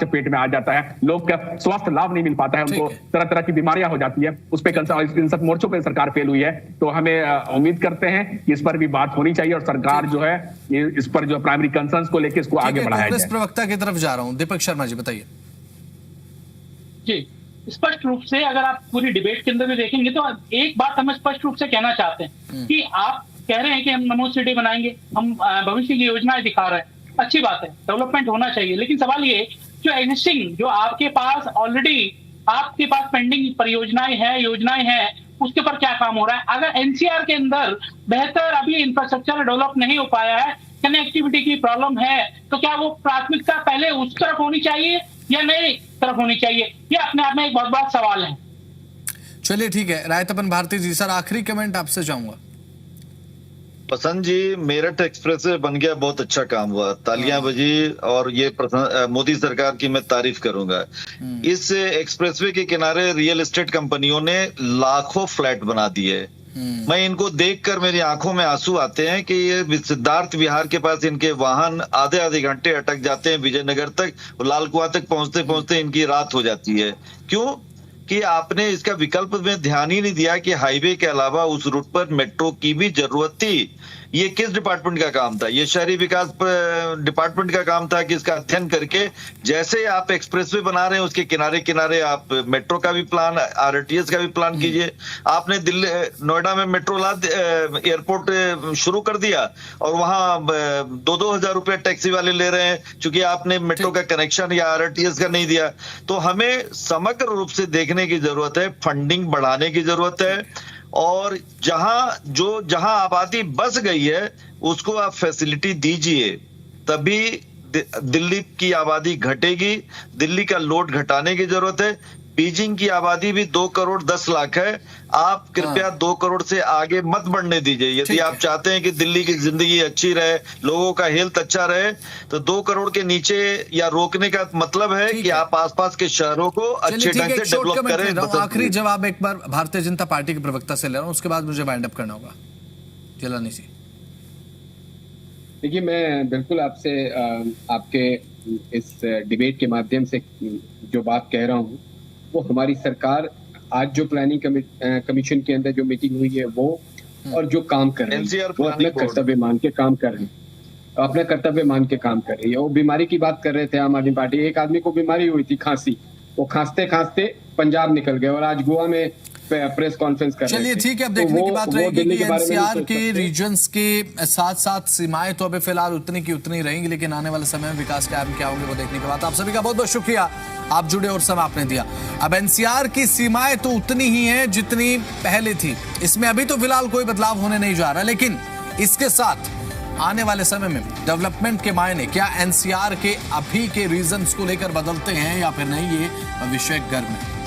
पेट में आ जाता है, लोग का स्वास्थ्य लाभ नहीं मिल पाता है, उनको तरह तरह की बीमारियां हो जाती है, उस पे इन सब मोर्चों पे सरकार फेल हुई है। तो हमें उम्मीद करते हैं कि इस पर भी बात होनी चाहिए और सरकार जो है इस पर जो प्राइमरी कंसर्न्स को लेकर इसको आगे बढ़ाया जाए। प्रवक्ता की तरफ जा रहा हूं, दीपक शर्मा जी बताइए। जी, स्पष्ट रूप से अगर आप पूरी डिबेट के अंदर भी देखेंगे तो एक बात हम स्पष्ट रूप से कहना चाहते हैं कि आप कह रहे हैं कि हम नमो सिटी बनाएंगे, हम भविष्य की योजनाएं दिखा रहे हैं, अच्छी बात है, डेवलपमेंट होना चाहिए, लेकिन सवाल ये जो एग्जिस्टिंग, जो आपके पास ऑलरेडी आपके पास पेंडिंग परियोजनाएं हैं, योजनाएं हैं, उसके ऊपर क्या काम हो रहा है? अगर एनसीआर के अंदर बेहतर अभी इंफ्रास्ट्रक्चर डेवलप नहीं हो पाया है, कनेक्टिविटी की प्रॉब्लम है, तो क्या वो प्राथमिकता पहले उस तरफ होनी चाहिए या नई तरफ होनी चाहिए? ये अपने आप में एक बहुत बड़ा सवाल है। चलिए ठीक है, रायतपन भारती जी सर, आखिरी कमेंट आपसे चाहूंगा। पसंद जी, मेरठ एक्सप्रेसवे बन गया, बहुत अच्छा काम हुआ, तालियां बजी, और ये मोदी सरकार की मैं तारीफ करूंगा। इस एक्सप्रेसवे के किनारे रियल एस्टेट कंपनियों ने लाखों फ्लैट बना दिए, मैं इनको देखकर मेरी आंखों में आंसू आते हैं कि ये सिद्धार्थ विहार के पास इनके वाहन आधे आधे घंटे अटक जाते हैं विजयनगर तक, और लाल कुआं तक पहुंचते पहुंचते इनकी रात हो जाती है। क्यों? कि आपने इसका विकल्प में ध्यान ही नहीं दिया कि हाईवे के अलावा उस रूट पर मेट्रो की भी जरूरत थी। ये किस डिपार्टमेंट का काम था? ये शहरी विकास डिपार्टमेंट का काम था कि इसका अध्ययन करके जैसे आप एक्सप्रेसवे बना रहे हैं उसके किनारे किनारे आप मेट्रो का भी प्लान, आरटीएस का भी प्लान कीजिए। आपने दिल्ली नोएडा में मेट्रो एयरपोर्ट शुरू कर दिया और वहां 2,000 रुपए टैक्सी वाले ले रहे हैं क्योंकि आपने मेट्रो का कनेक्शन या आरटीएस का नहीं दिया। तो हमें समग्र रूप से देखने की जरूरत है, फंडिंग बढ़ाने की जरूरत है, और जहां आबादी बस गई है उसको आप फैसिलिटी दीजिए, तभी दिल्ली की आबादी घटेगी। दिल्ली का लोड घटाने की जरूरत है। बीजिंग की आबादी भी 2 करोड़ 10 लाख है। आप कृपया 2 करोड़ से आगे मत बढ़ने दीजिए। यदि आप चाहते हैं कि दिल्ली की जिंदगी अच्छी रहे, लोगों का हेल्थ अच्छा रहे, तो 2 करोड़ के नीचे या रोकने का मतलब है कि आप आसपास के शहरों को अच्छे ढंग से डेवलप करें। आखिरी जवाब एक बार भारतीय जनता पार्टी के प्रवक्ता से ले रहा हूं, उसके बाद मुझे वाइंड अप करना होगा। जिलानी जी, देखिए, मैं बिल्कुल आपसे आपके इस डिबेट के माध्यम से जो बात कह रहा हूँ वो हमारी सरकार आज जो प्लानिंग कमीशन के अंदर जो मीटिंग हुई है वो और जो काम कर रही है वो अपना कर्तव्य मान के काम कर रही है, अपना कर्तव्य मान के काम कर रही है। वो बीमारी की बात कर रहे थे आम आदमी पार्टी, एक आदमी को बीमारी हुई थी खांसी, वो खांसते खांसते पंजाब निकल गए और आज गोवा में प्रेस कॉन्फ्रेंस कर रहे थे। चलिए ठीक है, अब देखने की बात रहेगी कि एनसीआर के रीजन्स के साथ साथ सीमाएं तो अभी फिलहाल उतनी की उतनी रहेंगी, लेकिन आने वाले समय में विकास के आयाम क्या होंगे वो देखने के बाद। आप सभी का बहुत बहुत शुक्रिया, आप जुड़े और समय आपने दिया। अब एनसीआर की सीमाएं तो उतनी ही हैं जितनी पहले थी, इसमें अभी तो फिलहाल कोई बदलाव होने नहीं जा रहा, लेकिन इसके साथ आने वाले समय में डेवलपमेंट के मायने क्या एनसीआर के अभी के रीजन्स को लेकर बदलते हैं या फिर नहीं, ये विषय गर्म है।